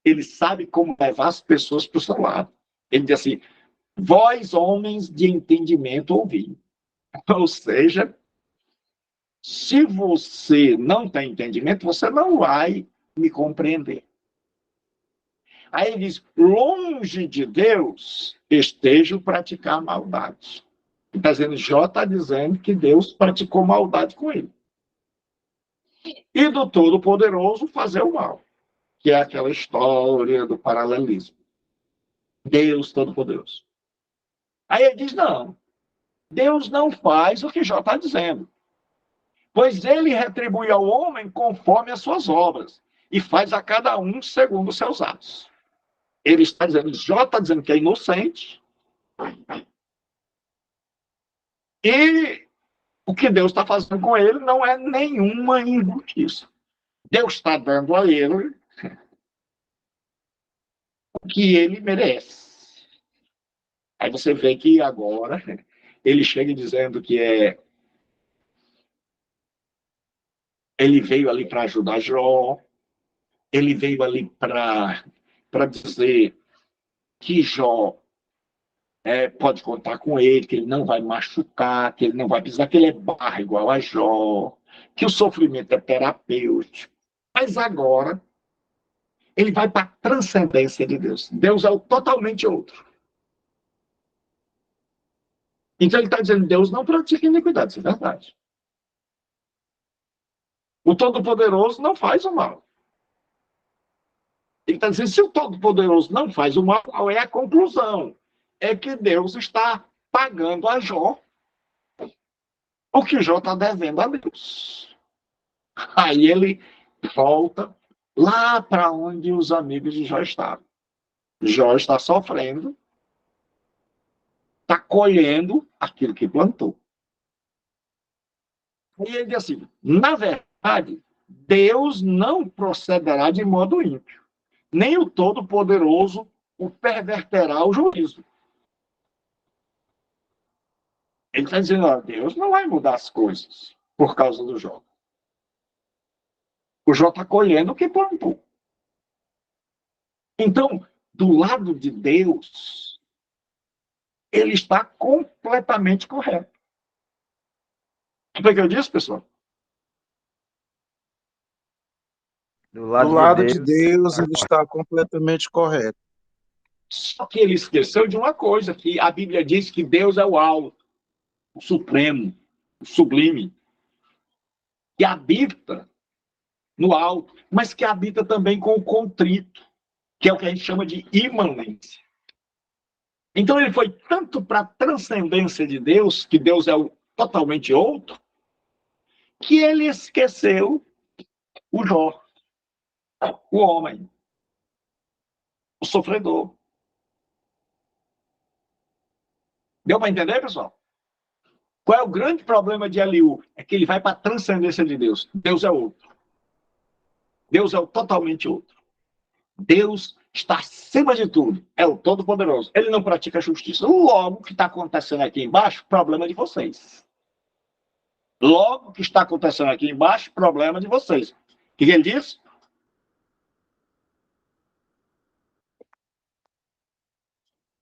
Ele sabe como levar as pessoas para o seu lado. Ele diz assim, vós, homens de entendimento, ouvi. Ou seja, se você não tem entendimento, você não vai me compreender. Aí ele diz, longe de Deus esteja o praticar maldade. Está dizendo, Jó está dizendo que Deus praticou maldade com ele. E do Todo-Poderoso fazer o mal, que é aquela história do paralelismo. Deus Todo-Poderoso. Aí ele diz, não, Deus não faz o que Jó está dizendo. Pois ele retribui ao homem conforme as suas obras e faz a cada um segundo os seus atos. Ele está dizendo, Jó está dizendo que é inocente e o que Deus está fazendo com ele não é nenhuma injustiça. Deus está dando a ele o que ele merece. Aí você vê que agora ele chega dizendo que ele veio ali para ajudar Jó, ele veio ali para dizer que Jó pode contar com ele, que ele não vai machucar, que ele não vai pisar, que ele é barra igual a Jó, que o sofrimento é terapêutico. Mas agora, ele vai para a transcendência de Deus. Deus é o totalmente outro. Então ele está dizendo, Deus não pratica iniquidade, isso é verdade. O Todo-Poderoso não faz o mal. Ele está dizendo, se o Todo-Poderoso não faz o mal, qual é a conclusão? É que Deus está pagando a Jó o que Jó está devendo a Deus. Aí ele volta lá para onde os amigos de Jó estavam. Jó está sofrendo, está colhendo aquilo que plantou. E ele diz assim, na verdade, Deus não procederá de modo ímpio, nem o Todo-Poderoso o perverterá o juízo. Ele está dizendo, ó, Deus não vai mudar as coisas por causa do Jó. O Jó está colhendo o que plantou. Então, do lado de Deus, ele está completamente correto. O que é que eu disse, pessoal? Do lado de Deus, ele está completamente correto. Só que ele esqueceu de uma coisa, que a Bíblia diz que Deus é o alto, o supremo, o sublime, que habita no alto, mas que habita também com o contrito, que é o que a gente chama de imanência. Então ele foi tanto para a transcendência de Deus, que Deus é o totalmente outro, que ele esqueceu o Jó, o homem, o sofredor. Deu para entender, pessoal? Qual é o grande problema de Eliú? É que ele vai para a transcendência de Deus. Deus é outro. Deus é o totalmente outro. Deus está acima de tudo. É o Todo-Poderoso. Ele não pratica justiça. Logo, o que está acontecendo aqui embaixo, problema de vocês. Logo, o que está acontecendo aqui embaixo, problema de vocês. O que ele diz?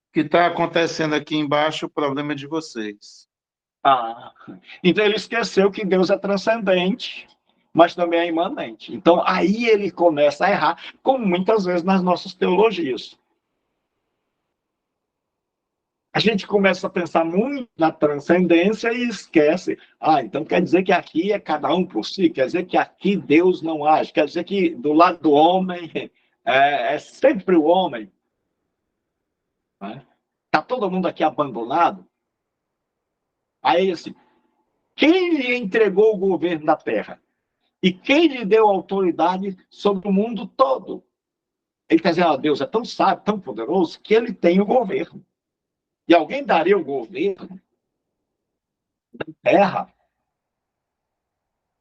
O que está acontecendo aqui embaixo, o problema é de vocês. Então ele esqueceu que Deus é transcendente, mas também é imanente. Então aí ele começa a errar, como muitas vezes nas nossas teologias. A gente começa a pensar muito na transcendência e esquece. Então quer dizer que aqui é cada um por si, quer dizer que aqui Deus não age, quer dizer que do lado do homem é sempre o homem. Está todo mundo aqui abandonado. Aí, assim, quem lhe entregou o governo da terra? E quem lhe deu autoridade sobre o mundo todo? Ele está dizendo, Deus é tão sábio, tão poderoso, que ele tem o governo. E alguém daria o governo da terra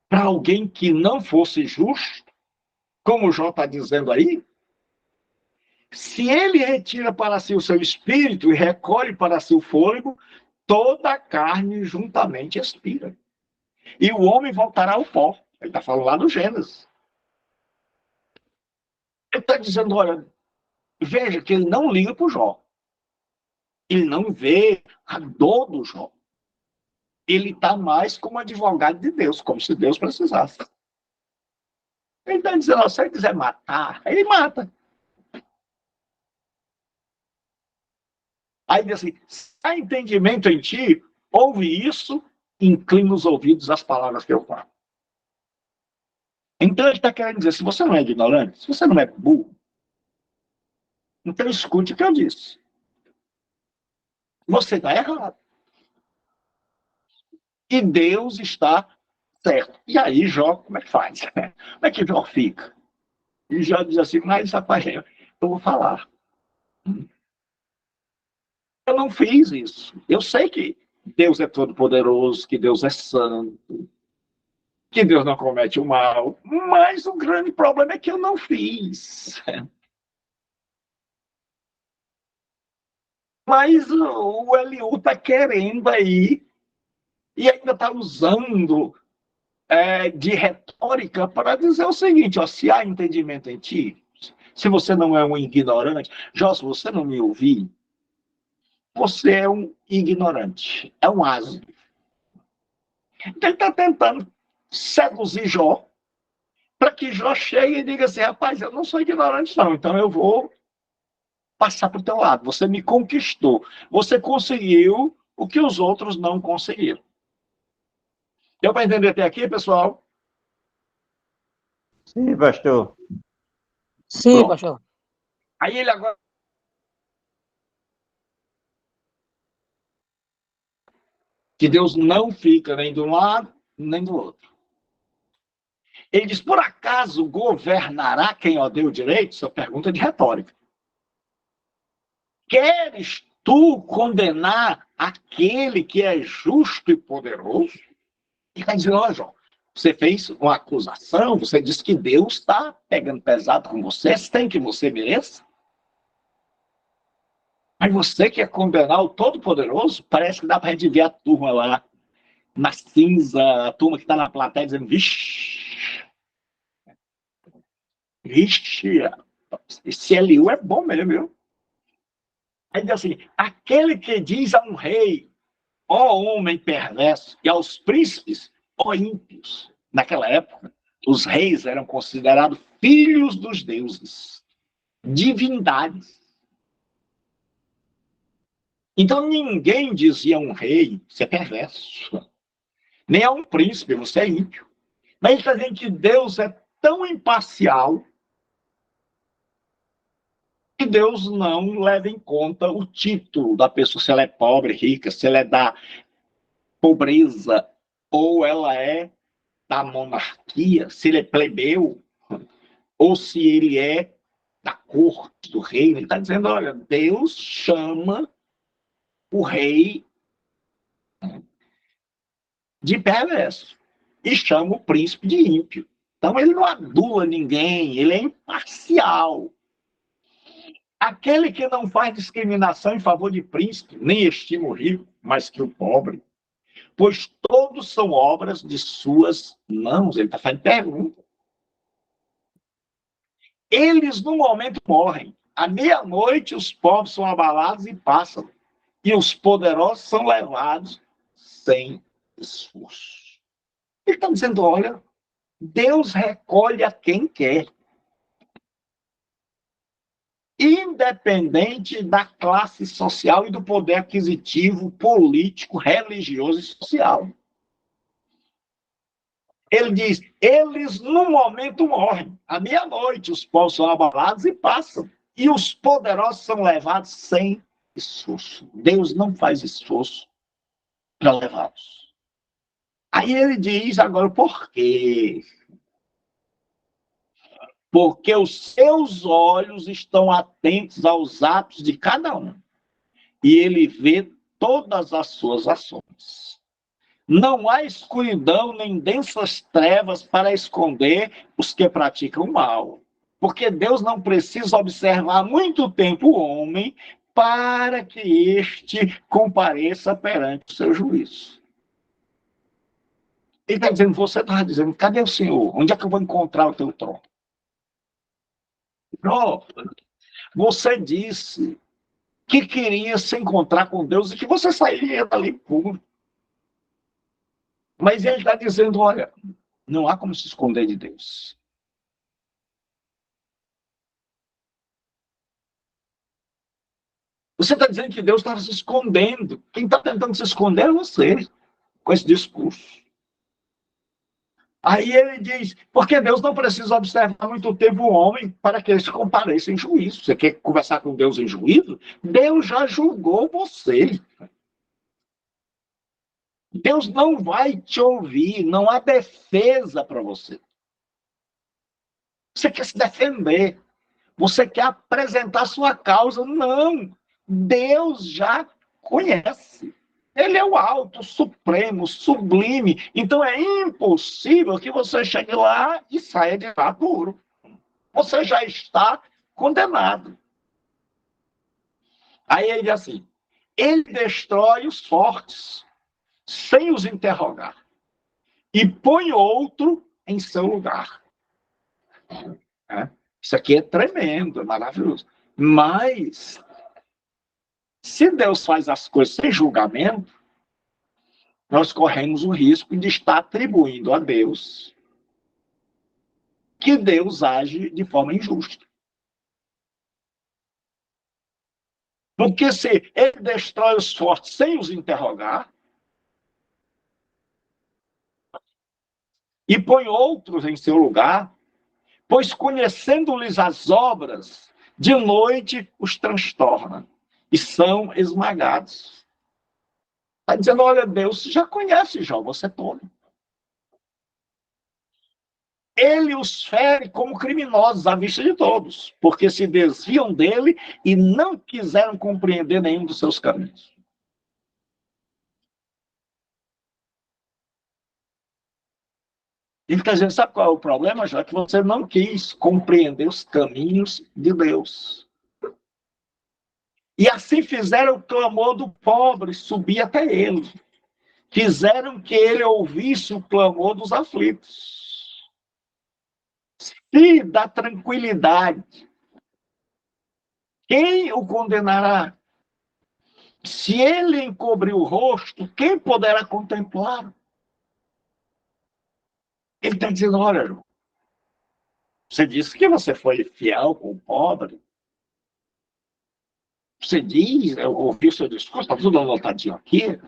para alguém que não fosse justo, como o Jó está dizendo aí? Se ele retira para si o seu espírito e recolhe para si o fôlego, toda a carne juntamente expira. E o homem voltará ao pó. Ele está falando lá no Gênesis. Ele está dizendo, olha, veja que ele não liga para o Jó. Ele não vê a dor do Jó. Ele está mais como advogado de Deus, como se Deus precisasse. Ele está dizendo, se ele quiser matar, ele mata. Aí diz assim, se há entendimento em ti, ouve isso, inclina os ouvidos às palavras que eu falo. Então ele está querendo dizer, se você não é ignorante, se você não é burro, então escute o que eu disse. Você está errado. E Deus está certo. E aí Jó, como é que faz? Como é que Jó fica? E Jó diz assim, mas rapaz, eu vou falar. Eu não fiz isso. Eu sei que Deus é todo-poderoso, que Deus é santo, que Deus não comete o mal, mas o grande problema é que eu não fiz. Mas o Eliú está querendo aí, e ainda está usando de retórica para dizer o seguinte, ó, se há entendimento em ti, se você não é um ignorante, Jó, se você não me ouvir, você é um ignorante, é um asno. Então ele está tentando seduzir Jó, para que Jó chegue e diga assim, rapaz, eu não sou ignorante não, então eu vou passar para o teu lado. Você me conquistou. Você conseguiu o que os outros não conseguiram. Deu para entender até aqui, pessoal? Sim, pastor. Sim, Pronto. pastor. Aí ele agora... que Deus não fica nem de um lado, nem do outro. Ele diz, por acaso governará quem odeia o direito? Isso é pergunta de retórica. Queres tu condenar aquele que é justo e poderoso? E está dizendo, olha, João, você fez uma acusação, você disse que Deus está pegando pesado com você, tem que você mereça. Mas você quer condenar o Todo-Poderoso? Parece que dá para a gente ver a turma lá, na cinza, a turma que está na plateia dizendo, vixe, esse Eliú é bom mesmo, viu? Aí diz assim, aquele que diz a um rei, ó homem perverso, e aos príncipes, ó ímpios. Naquela época, os reis eram considerados filhos dos deuses, divindades. Então ninguém dizia a um rei, você é perverso. Nem a um príncipe, você é ímpio. Mas ele está dizendo que Deus é tão imparcial que Deus não leva em conta o título da pessoa, se ela é pobre, rica, se ela é da pobreza ou ela é da monarquia, se ele é plebeu ou se ele é da corte do rei. Ele está dizendo, olha, Deus chama o rei de perverso e chama o príncipe de ímpio. Então ele não adula ninguém, ele é imparcial. Aquele que não faz discriminação em favor de príncipe, nem estima o rico, mais que o pobre, pois todos são obras de suas mãos. Ele está fazendo pergunta. Eles, no momento, morrem. À meia-noite, os pobres são abalados e passam. E os poderosos são levados sem esforço. Ele está dizendo, olha, Deus recolhe a quem quer. Independente da classe social e do poder aquisitivo, político, religioso e social. Ele diz, eles no momento morrem. À meia-noite, os povos são abalados e passam. E os poderosos são levados sem esforço. Deus não faz esforço para levá-los. Aí ele diz agora por quê? Porque os seus olhos estão atentos aos atos de cada um. E ele vê todas as suas ações. Não há escuridão nem densas trevas para esconder os que praticam o mal. Porque Deus não precisa observar muito tempo o homem para que este compareça perante o seu juízo. Ele está dizendo, você está dizendo, cadê o Senhor? Onde é que eu vou encontrar o teu trono? Não, você disse que queria se encontrar com Deus e que você sairia dali puro. Mas ele está dizendo, olha, não há como se esconder de Deus. Você está dizendo que Deus está se escondendo. Quem está tentando se esconder é você, com esse discurso. Aí ele diz, porque Deus não precisa observar muito tempo o homem para que ele se compareça em juízo. Você quer conversar com Deus em juízo? Deus já julgou você. Deus não vai te ouvir, não há defesa para você. Você quer se defender, você quer apresentar sua causa. Não, Deus já conhece. Ele é o alto, supremo, sublime. Então é impossível que você chegue lá e saia de lá puro. Você já está condenado. Aí ele diz assim, ele destrói os fortes, sem os interrogar, e põe outro em seu lugar. Isso aqui é tremendo, é maravilhoso. Mas, se Deus faz as coisas sem julgamento, nós corremos o risco de estar atribuindo a Deus que Deus age de forma injusta. Porque se ele destrói os fortes sem os interrogar, e põe outros em seu lugar, pois conhecendo-lhes as obras, de noite os transtorna, e são esmagados. Está dizendo, olha, Deus já conhece Jó, você é tolo. Ele os fere como criminosos à vista de todos, porque se desviam dele e não quiseram compreender nenhum dos seus caminhos. Ele está dizendo, sabe qual é o problema, Jó? Que você não quis compreender os caminhos de Deus. E assim fizeram o clamor do pobre subir até ele. Fizeram que ele ouvisse o clamor dos aflitos. Se dá tranquilidade, quem o condenará? Se ele encobrir o rosto, quem poderá contemplar? Ele está dizendo, olha, você disse que você foi fiel com o pobre. Você diz, eu ouvi o seu discurso, está tudo anotadinho aqui.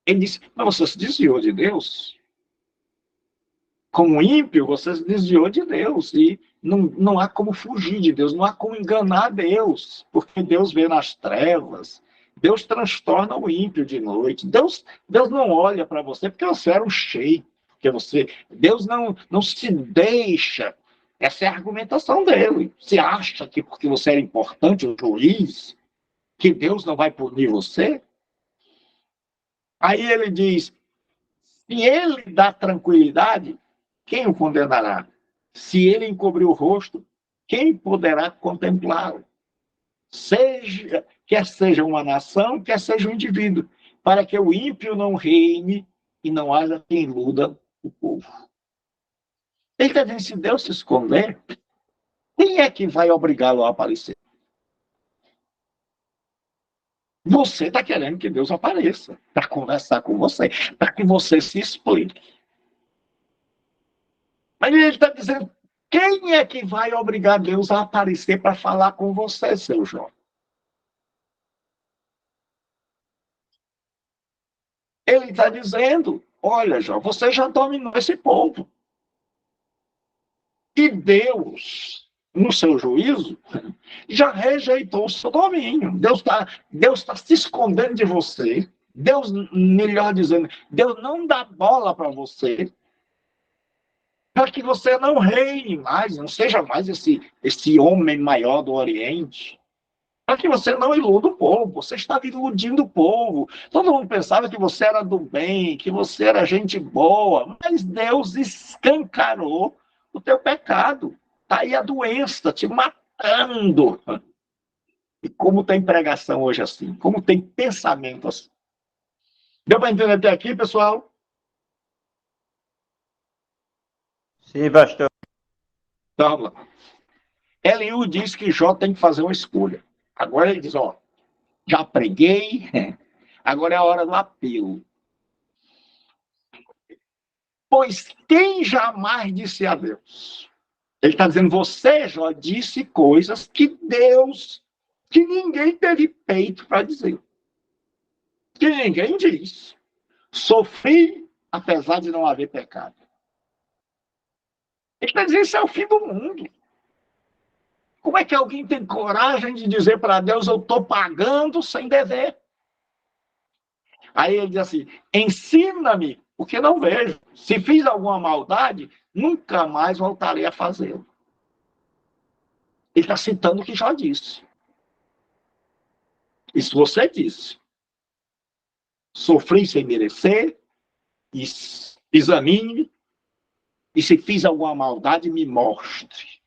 Ele disse, mas você se desviou de Deus. Como ímpio, você se desviou de Deus. E não há como fugir de Deus, não há como enganar Deus. Porque Deus vê nas trevas, Deus transtorna o ímpio de noite. Deus não olha para você porque você era um cheio. Deus não se deixa. Essa é a argumentação dele. Você acha que porque você era importante, o juiz, que Deus não vai punir você? Aí ele diz, se ele dá tranquilidade, quem o condenará? Se ele encobrir o rosto, quem poderá contemplá-lo? Quer seja uma nação, quer seja um indivíduo, para que o ímpio não reine e não haja quem iluda o povo. Ele está dizendo, se Deus se esconder, quem é que vai obrigá-lo a aparecer? Você está querendo que Deus apareça para conversar com você, para que você se explique. Mas ele está dizendo, quem é que vai obrigar Deus a aparecer para falar com você, seu Jó? Ele está dizendo, olha, Jó, você já dominou esse povo. E Deus, no seu juízo, já rejeitou o seu domínio. Deus tá se escondendo de você, Deus, melhor dizendo, Deus não dá bola para você, para que você não reine mais, não seja mais esse homem maior do Oriente, para que você não iluda o povo. Você estava iludindo o povo. Todo mundo pensava que você era do bem, que você era gente boa, mas Deus escancarou o teu pecado. Está aí a doença te matando. E como tem pregação hoje assim? Como tem pensamento assim? Deu para entender até aqui, pessoal? Sim, pastor. Então, vamos lá. Eliú diz que Jó tem que fazer uma escolha. Agora ele diz, ó, já preguei, agora é a hora do apelo. Pois quem jamais disse a Deus? Ele está dizendo, você, Jó, disse coisas que Deus, que ninguém teve peito para dizer. Que ninguém diz. Sofri, apesar de não haver pecado. Ele está dizendo, isso é o fim do mundo. Como é que alguém tem coragem de dizer para Deus, eu estou pagando sem dever? Aí ele diz assim, ensina-me, porque não vejo. Se fiz alguma maldade, nunca mais voltarei a fazê-lo. Ele está citando o que já disse. Isso você disse. Sofri sem merecer, examine-me, e se fiz alguma maldade, me mostre.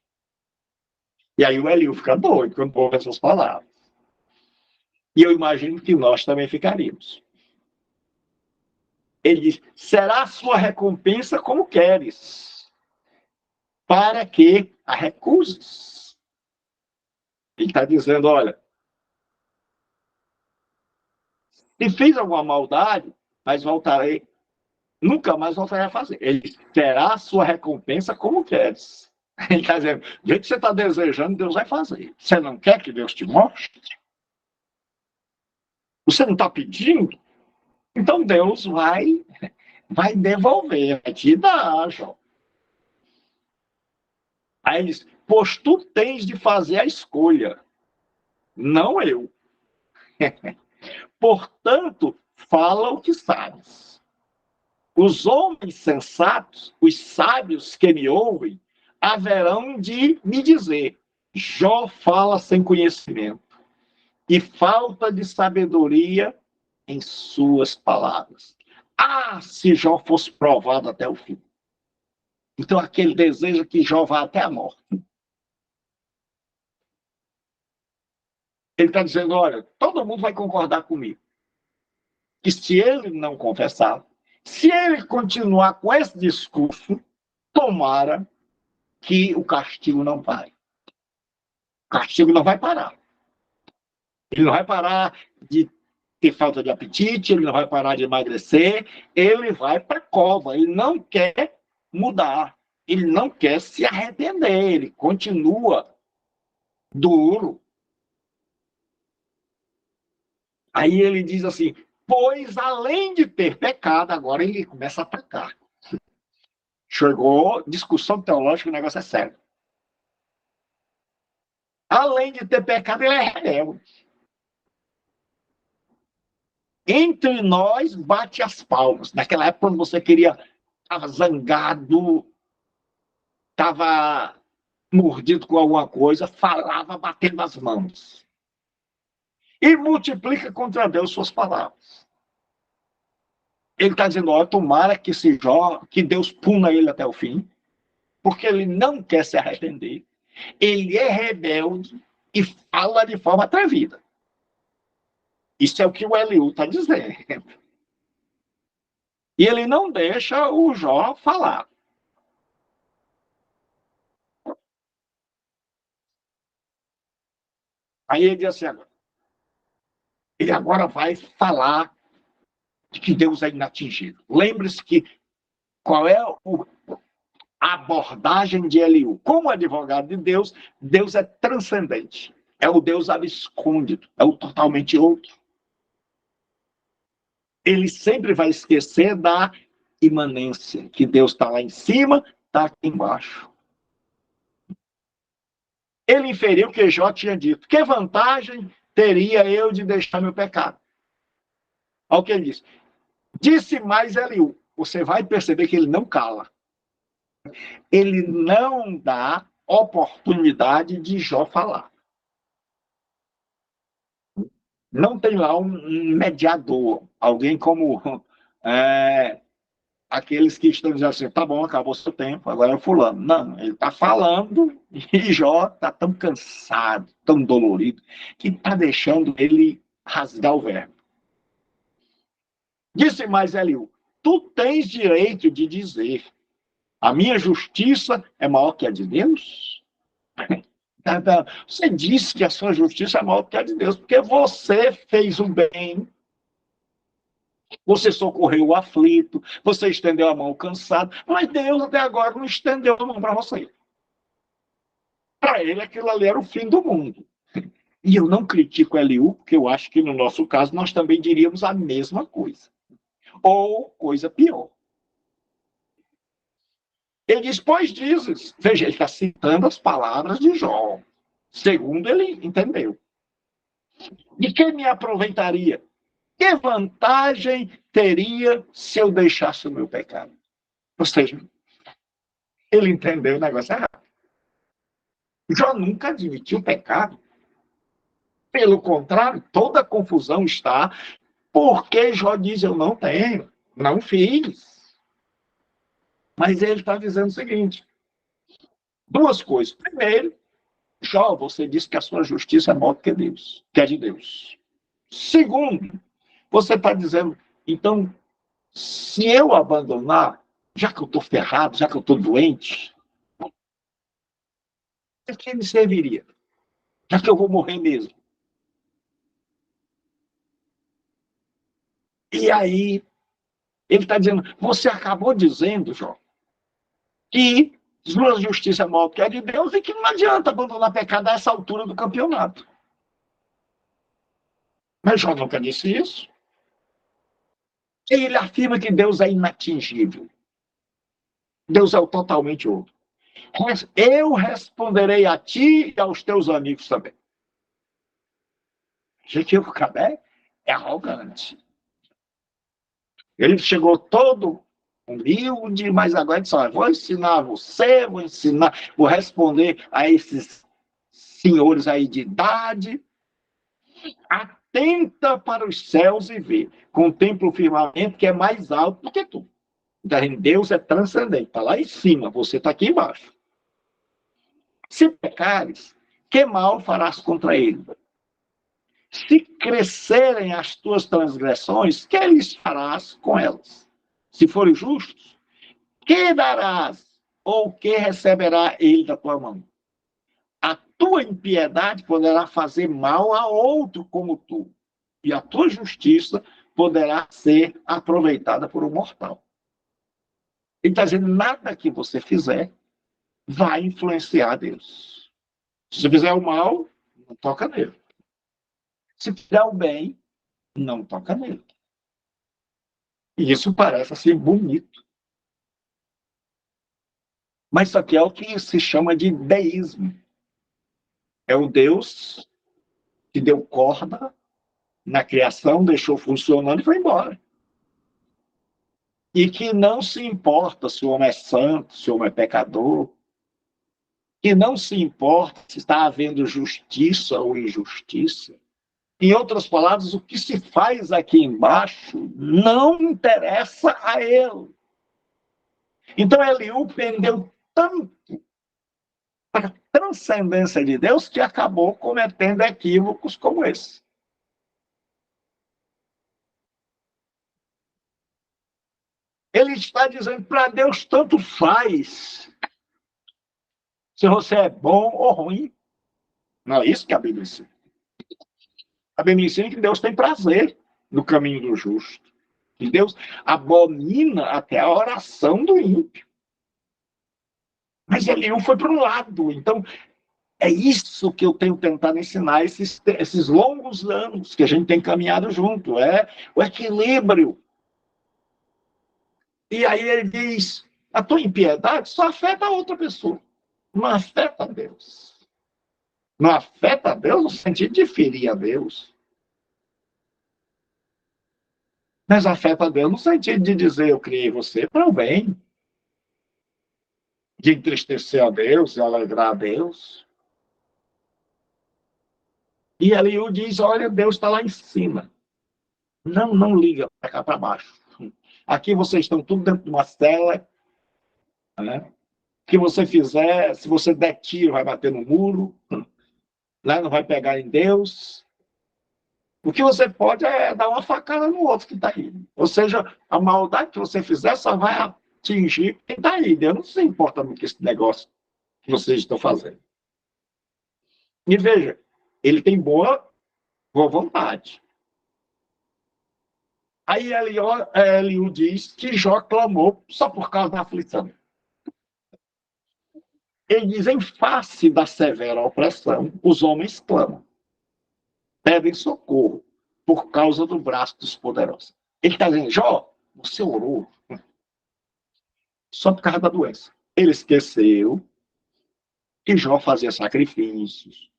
E aí o Eliú fica doido quando ouve essas palavras. E eu imagino que nós também ficaríamos. Ele diz, será a sua recompensa como queres, para que a recuses. Ele está dizendo, olha, se fiz alguma maldade, mas voltarei, nunca mais voltarei a fazer. Ele diz, terá a sua recompensa como queres. Ele está dizendo, do jeito que você está desejando, Deus vai fazer. Você não quer que Deus te mostre? Você não está pedindo? Então Deus vai devolver, vai te dar, Jó. Aí ele diz, pois tu tens de fazer a escolha, não eu. Portanto, fala o que sabes. Os homens sensatos, os sábios que me ouvem, haverão de me dizer, Jó fala sem conhecimento, e falta de sabedoria em suas palavras. Ah, se Jó fosse provado até o fim. Então, aquele desejo que Jó vá até a morte. Ele está dizendo, olha, todo mundo vai concordar comigo. Que se ele não confessar, se ele continuar com esse discurso, tomara que o castigo não pare. O castigo não vai parar. Ele não vai parar de ter falta de apetite, ele não vai parar de emagrecer, ele vai para a cova, ele não quer mudar, ele não quer se arrepender, ele continua duro. Aí ele diz assim, pois além de ter pecado, agora ele começa a atacar. Chegou discussão teológica, o negócio é sério. Além de ter pecado, ele é rebelde. Entre nós, bate as palmas. Naquela época, quando você queria, estava zangado, estava mordido com alguma coisa, falava batendo as mãos. E multiplica contra Deus suas palavras. Ele está dizendo, ó, tomara que esse Jó, que Deus puna ele até o fim, porque ele não quer se arrepender. Ele é rebelde e fala de forma atrevida. Isso é o que o Eliú está dizendo. E ele não deixa o Jó falar. Aí ele diz assim, ele agora vai falar de que Deus é inatingível. Lembre-se que qual é a abordagem de Eliú? Como advogado de Deus, Deus é transcendente. É o Deus abscôndido, é o totalmente outro. Ele sempre vai esquecer da imanência, que Deus está lá em cima, está aqui embaixo. Ele inferiu o que Jó tinha dito. Que vantagem teria eu de deixar meu pecado? Olha o que ele diz. Disse mais Eliú. Você vai perceber que ele não cala. Ele não dá oportunidade de Jó falar. Não tem lá um mediador, alguém como aqueles que estão dizendo assim, tá bom, acabou seu tempo, agora é fulano. Não, ele está falando e Jó está tão cansado, tão dolorido, que está deixando ele rasgar o verbo. Disse mais Eliú, tu tens direito de dizer, a minha justiça é maior que a de Deus? Você disse que a sua justiça é maior que a de Deus, porque você fez o bem, você socorreu o aflito, você estendeu a mão ao cansado, mas Deus até agora não estendeu a mão para você. Para ele, aquilo ali era o fim do mundo. E eu não critico Eliú, porque eu acho que no nosso caso nós também diríamos a mesma coisa. Ou coisa pior. Ele diz, pois dizes. Veja, ele está citando as palavras de Jó, segundo ele entendeu. De que me aproveitaria? Que vantagem teria se eu deixasse o meu pecado? Ou seja, ele entendeu o negócio errado. Jó nunca admitiu pecado. Pelo contrário, toda a confusão está porque Jó diz, eu não tenho, não fiz. Mas ele está dizendo o seguinte, duas coisas. Primeiro, Jó, você disse que a sua justiça é maior que Deus, que é de Deus. Segundo, você está dizendo, então, se eu abandonar, já que eu estou ferrado, já que eu estou doente, de que me serviria? Já que eu vou morrer mesmo. E aí, ele está dizendo, você acabou dizendo, Jó, que sua justiça é maior que a de Deus e que não adianta abandonar pecado a essa altura do campeonato. Mas Jó nunca disse isso. Ele afirma que Deus é inatingível. Deus é o totalmente outro. Eu responderei a ti e aos teus amigos também. Gente, o Cabé é arrogante. Ele chegou todo humilde, mas agora ele disse, vou ensinar você, vou responder a esses senhores aí de idade. Atenta para os céus e vê. Contempla o firmamento que é mais alto do que tu. Então, Deus é transcendente, está lá em cima, você está aqui embaixo. Se pecares, que mal farás contra ele? Se crescerem as tuas transgressões, que lhes farás com elas? Se forem justos, que darás ou que receberá ele da tua mão? A tua impiedade poderá fazer mal a outro como tu, e a tua justiça poderá ser aproveitada por um mortal. Ele está dizendo, nada que você fizer vai influenciar Deus. Se você fizer o mal, não toca nele. Se fizer o bem, não toca nele. E isso parece assim bonito. Mas isso aqui é o que se chama de deísmo. É o Deus que deu corda na criação, deixou funcionando e foi embora. E que não se importa se o homem é santo, se o homem é pecador, que não se importa se está havendo justiça ou injustiça. Em outras palavras, o que se faz aqui embaixo não interessa a ele. Então, Eliú pendeu tanto para a transcendência de Deus que acabou cometendo equívocos como esse. Ele está dizendo, para Deus tanto faz se você é bom ou ruim. Não é isso que a Bíblia ensina. A Bíblia ensina que Deus tem prazer no caminho do justo. Que Deus abomina até a oração do ímpio. Mas Eliú foi para um lado. Então, é isso que eu tenho tentado ensinar esses longos anos que a gente tem caminhado junto. É o equilíbrio. E aí ele diz, a tua impiedade só afeta a outra pessoa. Não afeta a Deus. Não afeta a Deus no sentido de ferir a Deus. Mas afeta a Deus no sentido de dizer, eu criei você para o bem. De entristecer a Deus, de alegrar a Deus. E Eliú diz, olha, Deus está lá em cima. Não liga para cá para baixo. Aqui vocês estão tudo dentro de uma cela, né? O que você fizer, se você der tiro, vai bater no muro, né? Não vai pegar em Deus. O que você pode é dar uma facada no outro que está aí. Ou seja, a maldade que você fizer só vai atingir quem está aí. Deus não se importa com esse negócio que vocês estão fazendo. E veja, ele tem boa vontade. Aí Eliú diz que Jó clamou só por causa da aflição. Ele diz, em face da severa opressão, os homens clamam, pedem socorro por causa do braço dos poderosos. Ele está dizendo, Jó, você orou só por causa da doença. Ele esqueceu que Jó fazia sacrifícios,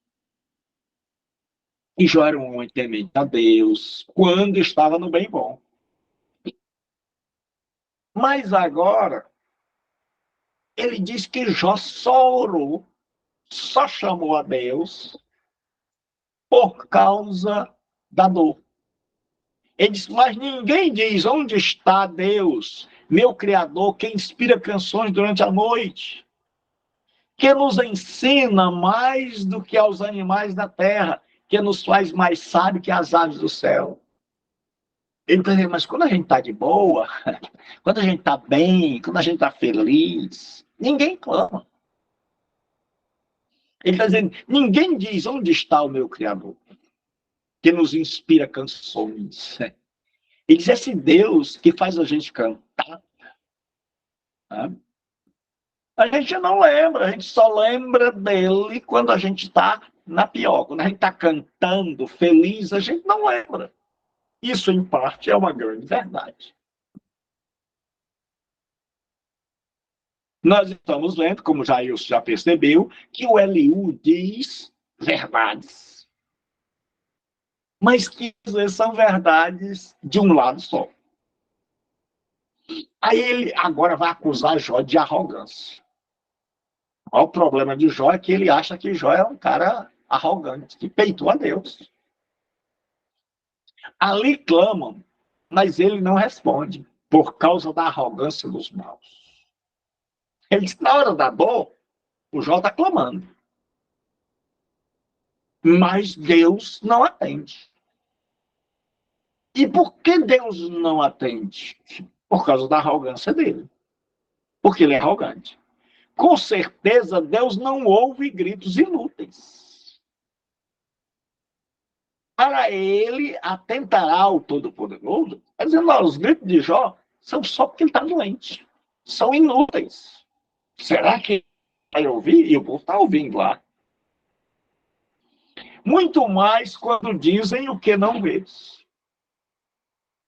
que Jó era um homem temente a Deus, quando estava no bem bom. Mas agora, ele diz que Jó só orou, só chamou a Deus por causa da dor. Ele diz, mas ninguém diz onde está Deus, meu Criador, que inspira canções durante a noite, que nos ensina mais do que aos animais da terra, que nos faz mais sábio que as aves do céu. Ele está dizendo, mas quando a gente está de boa, quando a gente está bem, quando a gente está feliz, ninguém clama. Ele está dizendo, ninguém diz onde está o meu Criador, que nos inspira canções. Ele diz, esse Deus que faz a gente cantar, né? A gente não lembra, a gente só lembra dele quando a gente está na pior. Quando a gente está cantando, feliz, a gente não lembra. Isso, em parte, é uma grande verdade. Nós estamos vendo, como Jailson já percebeu, que o Eliú diz verdades. Mas que são verdades de um lado só. Aí ele agora vai acusar Jó de arrogância. O problema de Jó é que ele acha que Jó é um cara arrogante, que peitou a Deus. Ali clamam, mas ele não responde, por causa da arrogância dos maus. Ele diz, na hora da dor, o Jó está clamando. Mas Deus não atende. E por que Deus não atende? Por causa da arrogância dele. Porque ele é arrogante. Com certeza, Deus não ouve gritos inúteis. Para ele, atentará o Todo-Poderoso, dizendo, os gritos de Jó são só porque ele está doente. São inúteis. Será que ele vai ouvir? E o povo está ouvindo lá. Muito mais quando dizem o que não vês.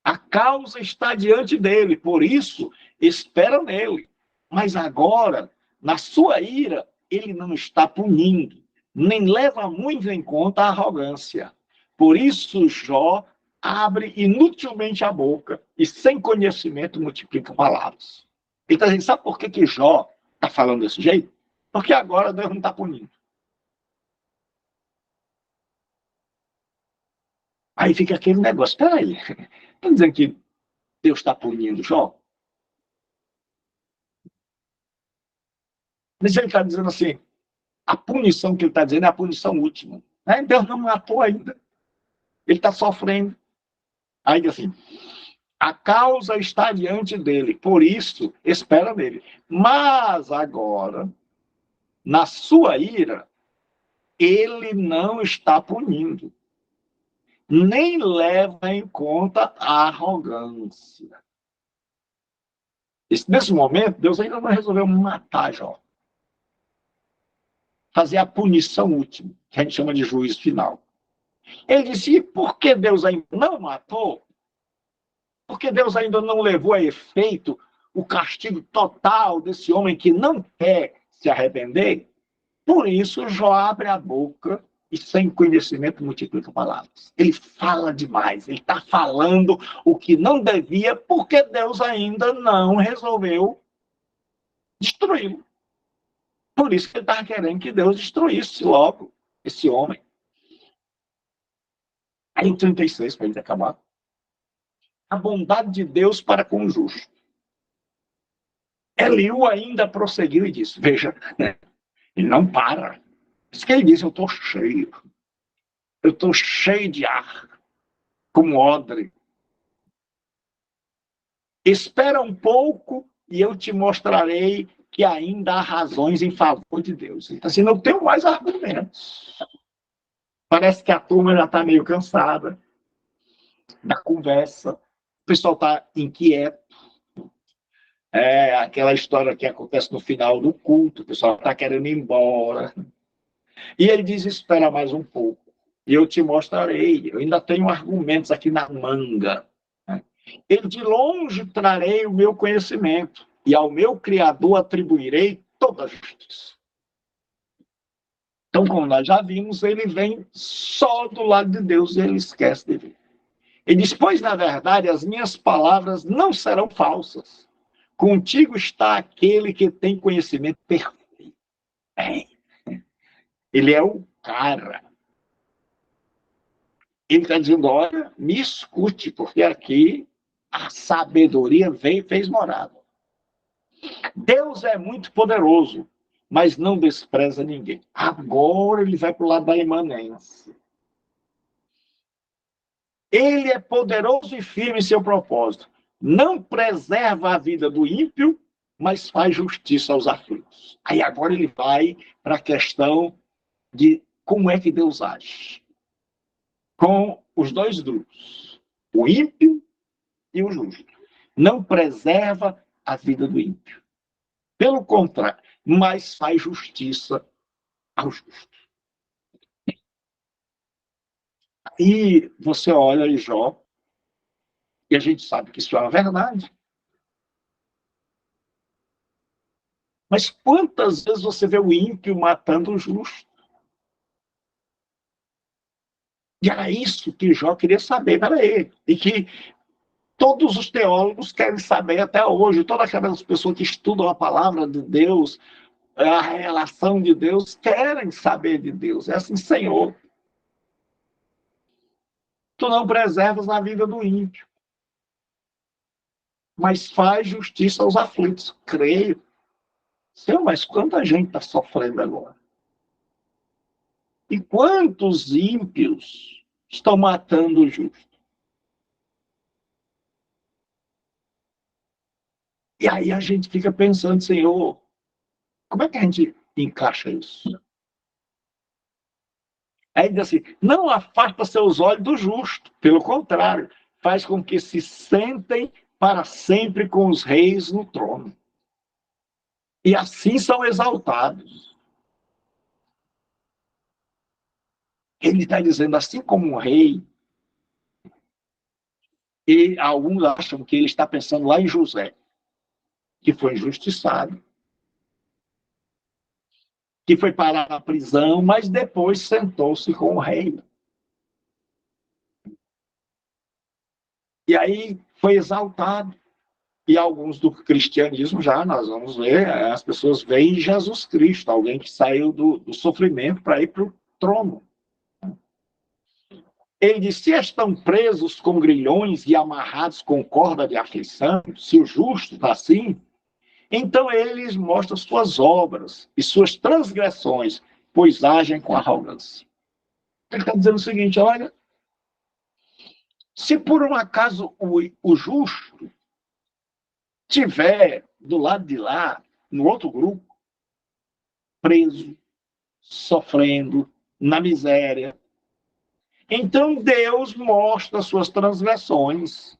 A causa está diante dele, por isso, espera nele. Mas agora, na sua ira, ele não está punindo, nem leva muito em conta a arrogância. Por isso, Jó abre inutilmente a boca e, sem conhecimento, multiplica palavras. Ele está dizendo, sabe por que Jó está falando desse jeito? Porque agora Deus não está punindo. Aí fica aquele negócio, peraí, está dizendo que Deus está punindo Jó? Mas ele está dizendo assim, a punição que ele está dizendo é a punição última. Deus não matou ainda. Ele está sofrendo. Aí assim, a causa está diante dele, por isso, espera nele. Mas agora, na sua ira, ele não está punindo. Nem leva em conta a arrogância. Nesse momento, Deus ainda não resolveu matar Jó. Fazer a punição última, que a gente chama de juízo final. Ele disse, por que Deus ainda não matou? Porque Deus ainda não levou a efeito o castigo total desse homem que não quer se arrepender? Por isso, Jó abre a boca e sem conhecimento multiplica palavras. Ele fala demais, ele está falando o que não devia, porque Deus ainda não resolveu destruí-lo. Por isso que ele estava querendo que Deus destruísse logo esse homem. Aí o 36, para ele acabar. A bondade de Deus para com o justo. Eliú ainda prosseguiu e disse, veja, ele não para. Isso que ele diz, eu estou cheio de ar, como odre. Espera um pouco e eu te mostrarei que ainda há razões em favor de Deus. Então, assim, não tenho mais argumentos. Parece que a turma já está meio cansada da conversa. O pessoal está inquieto. É aquela história que acontece no final do culto. O pessoal está querendo ir embora. E ele diz, espera mais um pouco. E eu te mostrarei. Eu ainda tenho argumentos aqui na manga. Ele de longe trarei o meu conhecimento. E ao meu Criador atribuirei toda a justiça. Então, como nós já vimos, ele vem só do lado de Deus e ele esquece de vir. Ele diz, pois, na verdade, as minhas palavras não serão falsas. Contigo está aquele que tem conhecimento perfeito. Ele é o cara. Ele está dizendo, olha, me escute, porque aqui a sabedoria veio e fez morada. Deus é muito poderoso, mas não despreza ninguém. Agora ele vai para o lado da imanência. Ele é poderoso e firme em seu propósito. Não preserva a vida do ímpio, mas faz justiça aos aflitos. Aí agora ele vai para a questão de como é que Deus age. Com os dois grupos, o ímpio e o justo. Não preserva a vida do ímpio. Pelo contrário, mas faz justiça ao justo. E você olha em Jó, e a gente sabe que isso é uma verdade. Mas quantas vezes você vê o ímpio matando o justo? E era isso que Jó queria saber, peraí. E que todos os teólogos querem saber até hoje, todas aquelas pessoas que estudam a palavra de Deus, a relação de Deus, querem saber de Deus. É assim, Senhor, tu não preservas a vida do ímpio, mas faz justiça aos aflitos. Creio. Senhor, mas quanta gente está sofrendo agora? E quantos ímpios estão matando o justo? E aí a gente fica pensando, Senhor, como é que a gente encaixa isso? Aí diz assim, não afasta seus olhos do justo, pelo contrário, faz com que se sentem para sempre com os reis no trono. E assim são exaltados. Ele está dizendo, assim como um rei, e alguns acham que ele está pensando lá em José, que foi injustiçado, que foi parar na prisão, mas depois sentou-se com o rei. E aí foi exaltado. E alguns do cristianismo já, nós vamos ver, as pessoas veem Jesus Cristo, alguém que saiu do sofrimento para ir para o trono. Ele diz, se estão presos com grilhões e amarrados com corda de aflição, se o justo está assim, então eles mostram suas obras e suas transgressões, pois agem com arrogância. Ele está dizendo o seguinte, olha, se por um acaso o justo estiver do lado de lá, no outro grupo, preso, sofrendo, na miséria, então Deus mostra suas transgressões,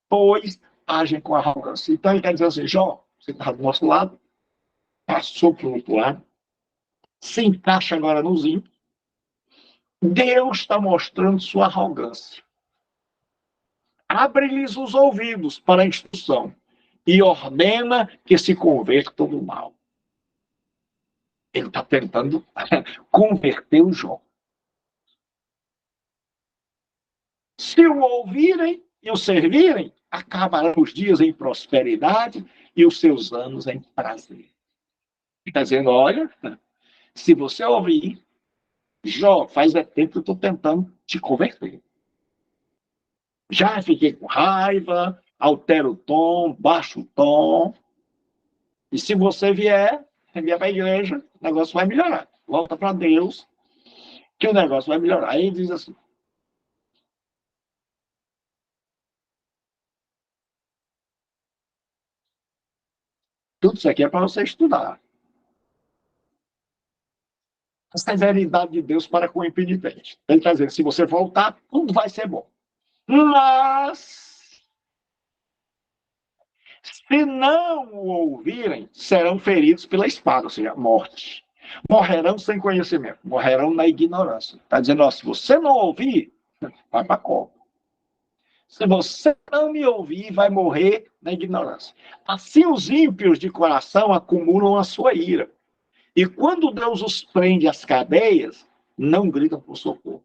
pois agem com arrogância. Então ele quer dizer assim, Jó, você está do nosso lado, passou para o outro lado, se encaixa agora nos ímpios. Deus está mostrando sua arrogância. Abre-lhes os ouvidos para a instrução e ordena que se convertam do mal. Ele está tentando converter o Jó. Se o ouvirem e o servirem, acabarão os dias em prosperidade e os seus anos em prazer. Está dizendo, olha, se você ouvir, Jó, faz tempo que eu estou tentando te converter. Já fiquei com raiva, altero o tom, baixo o tom. E se você vier para a igreja, o negócio vai melhorar. Volta para Deus, que o negócio vai melhorar. Aí ele diz assim, tudo isso aqui é para você estudar. A severidade de Deus para com o impenitente. Ele está dizendo, se você voltar, tudo vai ser bom. Mas, se não o ouvirem, serão feridos pela espada, ou seja, morte. Morrerão sem conhecimento, morrerão na ignorância. Está dizendo, ó, se você não ouvir, vai para a cova. Se você não me ouvir, vai morrer na ignorância. Assim os ímpios de coração acumulam a sua ira. E quando Deus os prende às cadeias, não gritam por socorro.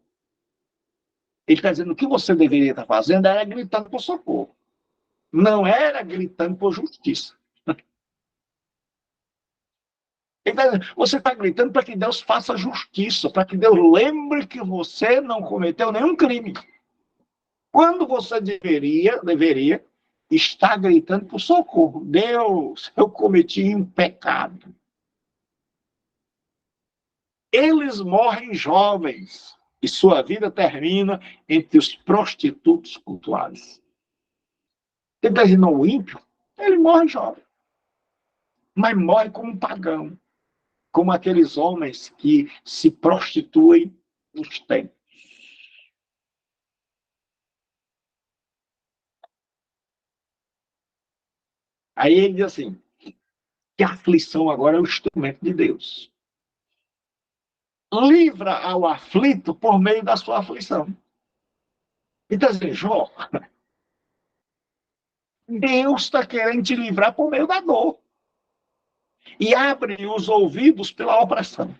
Ele está dizendo, o que você deveria estar fazendo era gritando por socorro. Não era gritando por justiça. Ele tá dizendo, você está gritando para que Deus faça justiça, para que Deus lembre que você não cometeu nenhum crime. Quando você deveria estar gritando por socorro. Deus, eu cometi um pecado. Eles morrem jovens e sua vida termina entre os prostitutos cultuais. Ele está dizendo, o ímpio, ele morre jovem. Mas morre como um pagão. Como aqueles homens que se prostituem nos templos. Aí ele diz assim, que a aflição agora é o instrumento de Deus. Livra ao aflito por meio da sua aflição. Então, assim, Jó, Deus está querendo te livrar por meio da dor. E abre os ouvidos pela opressão.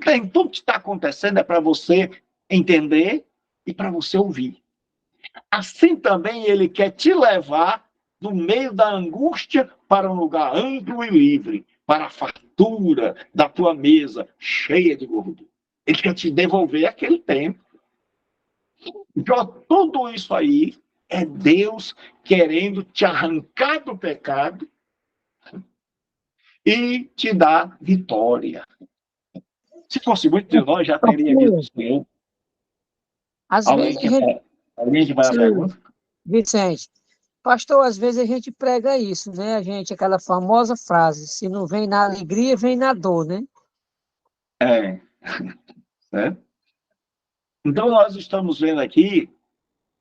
Tem tudo que está acontecendo é para você entender e para você ouvir. Assim também ele quer te levar do meio da angústia para um lugar amplo e livre, para a fartura da tua mesa cheia de gordura. Ele quer te devolver aquele tempo. Então, tudo isso aí é Deus querendo te arrancar do pecado e te dar vitória. Se fosse muito de nós, já teria visto o Senhor. Às vezes a gente, Alguém que vai à sim, pergunta? Vicente, pastor, às vezes a gente prega isso, né? A gente, aquela famosa frase, se não vem na alegria, vem na dor, né? É. Certo? Então, nós estamos vendo aqui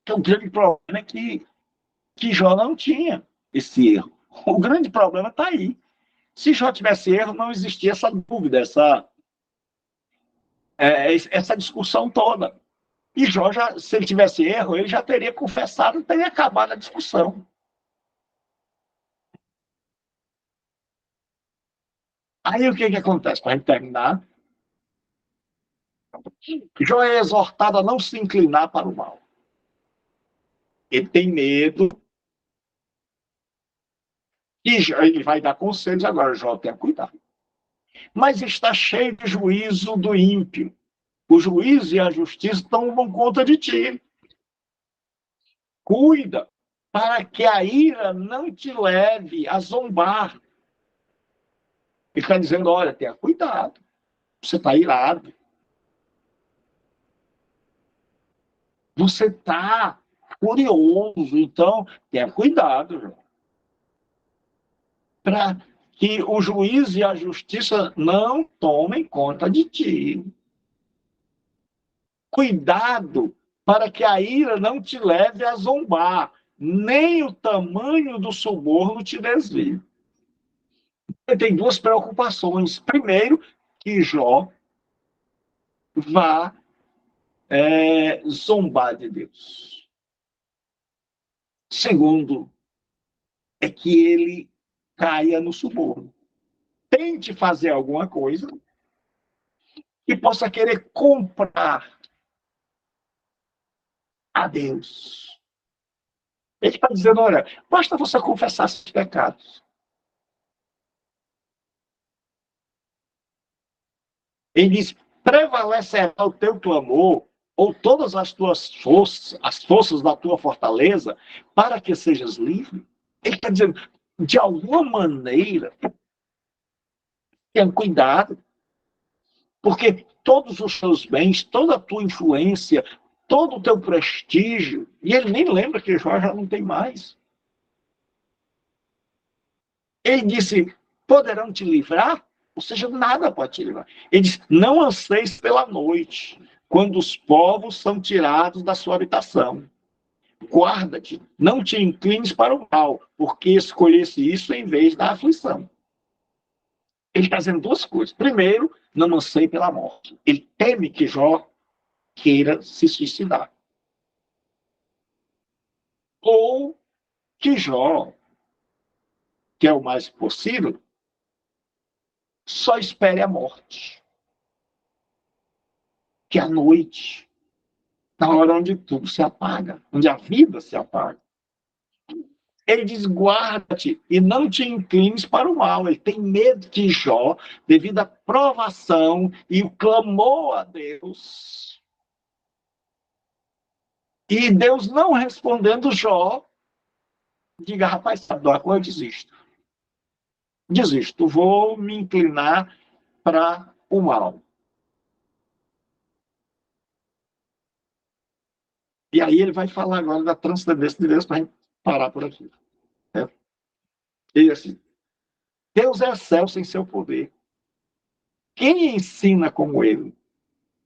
que o grande problema é que Jó não tinha esse erro. O grande problema está aí. Se Jó tivesse erro, não existia essa dúvida, essa discussão toda. E Jó, se ele tivesse erro, ele já teria confessado e teria acabado a discussão. Aí o que acontece? Para a gente terminar, Jó é exortado a não se inclinar para o mal. Ele tem medo. E ele vai dar conselhos agora, Jó, tenha cuidado. Mas está cheio de juízo do ímpio. O juízo e a justiça tomam conta de ti. Cuida, para que a ira não te leve a zombar. Ele está dizendo, olha, tenha cuidado. Você está irado. Você está furioso. Então, tenha cuidado, Jó. Para que o juízo e a justiça não tomem conta de ti. Cuidado para que a ira não te leve a zombar, nem o tamanho do suborno te desvie. Ele tem duas preocupações. Primeiro, que Jó vá zombar de Deus. Segundo, é que ele caia no suborno. Tente fazer alguma coisa que possa querer comprar a Deus. Ele está dizendo, olha, basta você confessar seus pecados. Ele diz, prevalecerá o teu clamor, ou todas as tuas forças, as forças da tua fortaleza, para que sejas livre. Ele está dizendo, de alguma maneira, tenha cuidado, porque todos os teus bens, toda a tua influência, todo o teu prestígio, e ele nem lembra que Jó já não tem mais. Ele disse, poderão te livrar? Ou seja, nada pode te livrar. Ele diz, não anseis pela noite, quando os povos são tirados da sua habitação. Guarda-te, não te inclines para o mal, porque escolhesse isso em vez da aflição. Ele está dizendo duas coisas. Primeiro, não anseie pela morte. Ele teme que Jó queira se suicidar. Ou que Jó, que é o mais possível, só espere a morte. Que a noite, na hora onde tudo se apaga, onde a vida se apaga. Ele diz, guarda-te e não te inclines para o mal. Ele tem medo de Jó, devido à provação e o clamor a Deus. E Deus não respondendo Jó, diga, rapaz, sabe de uma coisa, eu desisto. Desisto, vou me inclinar para o mal. E aí ele vai falar agora da transcendência de Deus para a gente parar por aqui. Né? E assim, Deus é excelso em seu poder. Quem ensina como ele?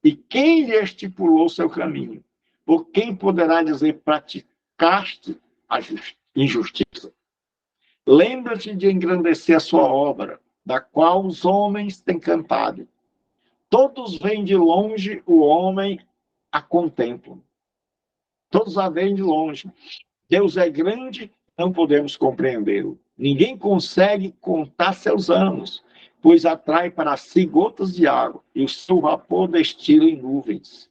E quem lhe estipulou seu caminho? Ou quem poderá dizer, praticaste a injustiça? Lembra-te de engrandecer a sua obra, da qual os homens têm cantado. Todos veem de longe o homem a contemplam. Todos a veem de longe. Deus é grande, não podemos compreendê-lo. Ninguém consegue contar seus anos, pois atrai para si gotas de água, e o seu vapor destila em nuvens.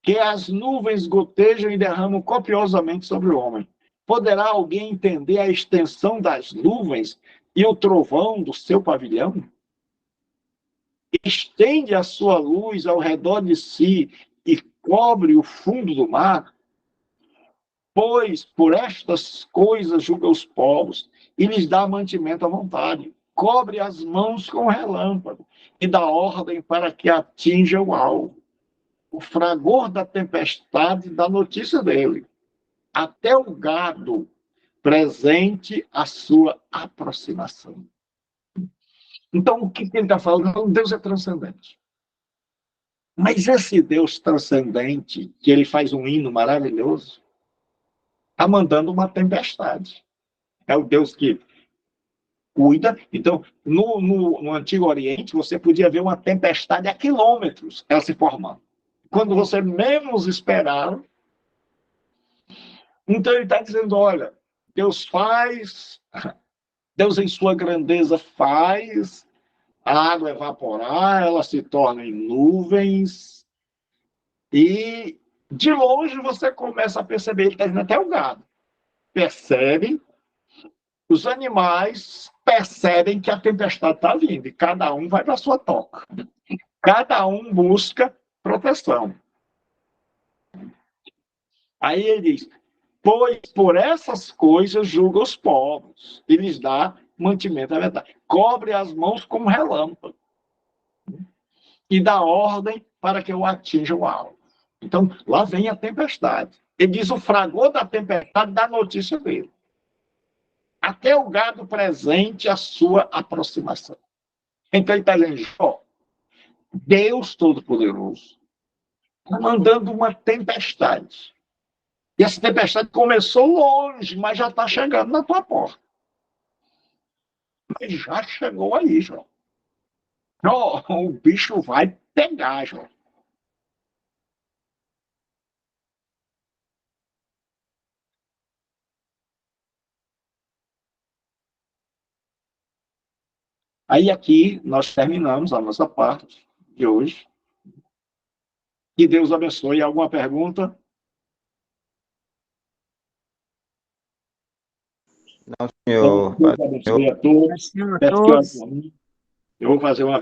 Que as nuvens gotejam e derramam copiosamente sobre o homem. Poderá alguém entender a extensão das nuvens e o trovão do seu pavilhão? Estende a sua luz ao redor de si e cobre o fundo do mar? Pois por estas coisas julga os povos e lhes dá mantimento à vontade. Cobre as mãos com relâmpago e dá ordem para que atinja o alvo. O fragor da tempestade dá notícia dele. Até o gado presente a sua aproximação. Então, o que ele está falando? Deus é transcendente. Mas esse Deus transcendente, que ele faz um hino maravilhoso, está mandando uma tempestade. É o Deus que cuida. Então, no Antigo Oriente, você podia ver uma tempestade a quilômetros ela se formando. Quando você menos esperava. Então, ele está dizendo, olha, Deus faz, Deus em sua grandeza faz a água evaporar, ela se torna em nuvens, e de longe você começa a perceber, ele está dizendo até o gado, percebe, os animais percebem que a tempestade está vindo, e cada um vai para a sua toca. Cada um busca proteção. Aí ele diz, pois por essas coisas julga os povos, e lhes dá mantimento à verdade. Cobre as mãos como relâmpago, e dá ordem para que eu atinja o alvo. Então, lá vem a tempestade. Ele diz, o fragor da tempestade dá notícia dele. Até o gado presente a sua aproximação. Então, ele está dizendo, ó, Deus Todo-Poderoso está mandando uma tempestade. E essa tempestade começou longe, mas já está chegando na tua porta. Mas já chegou aí, João. Ó, o bicho vai pegar, João. Aí aqui nós terminamos a nossa parte de hoje. Que Deus abençoe. Alguma pergunta? Não, senhor. Deus abençoe a todos. Senhor, a Peço que todos. eu vou fazer uma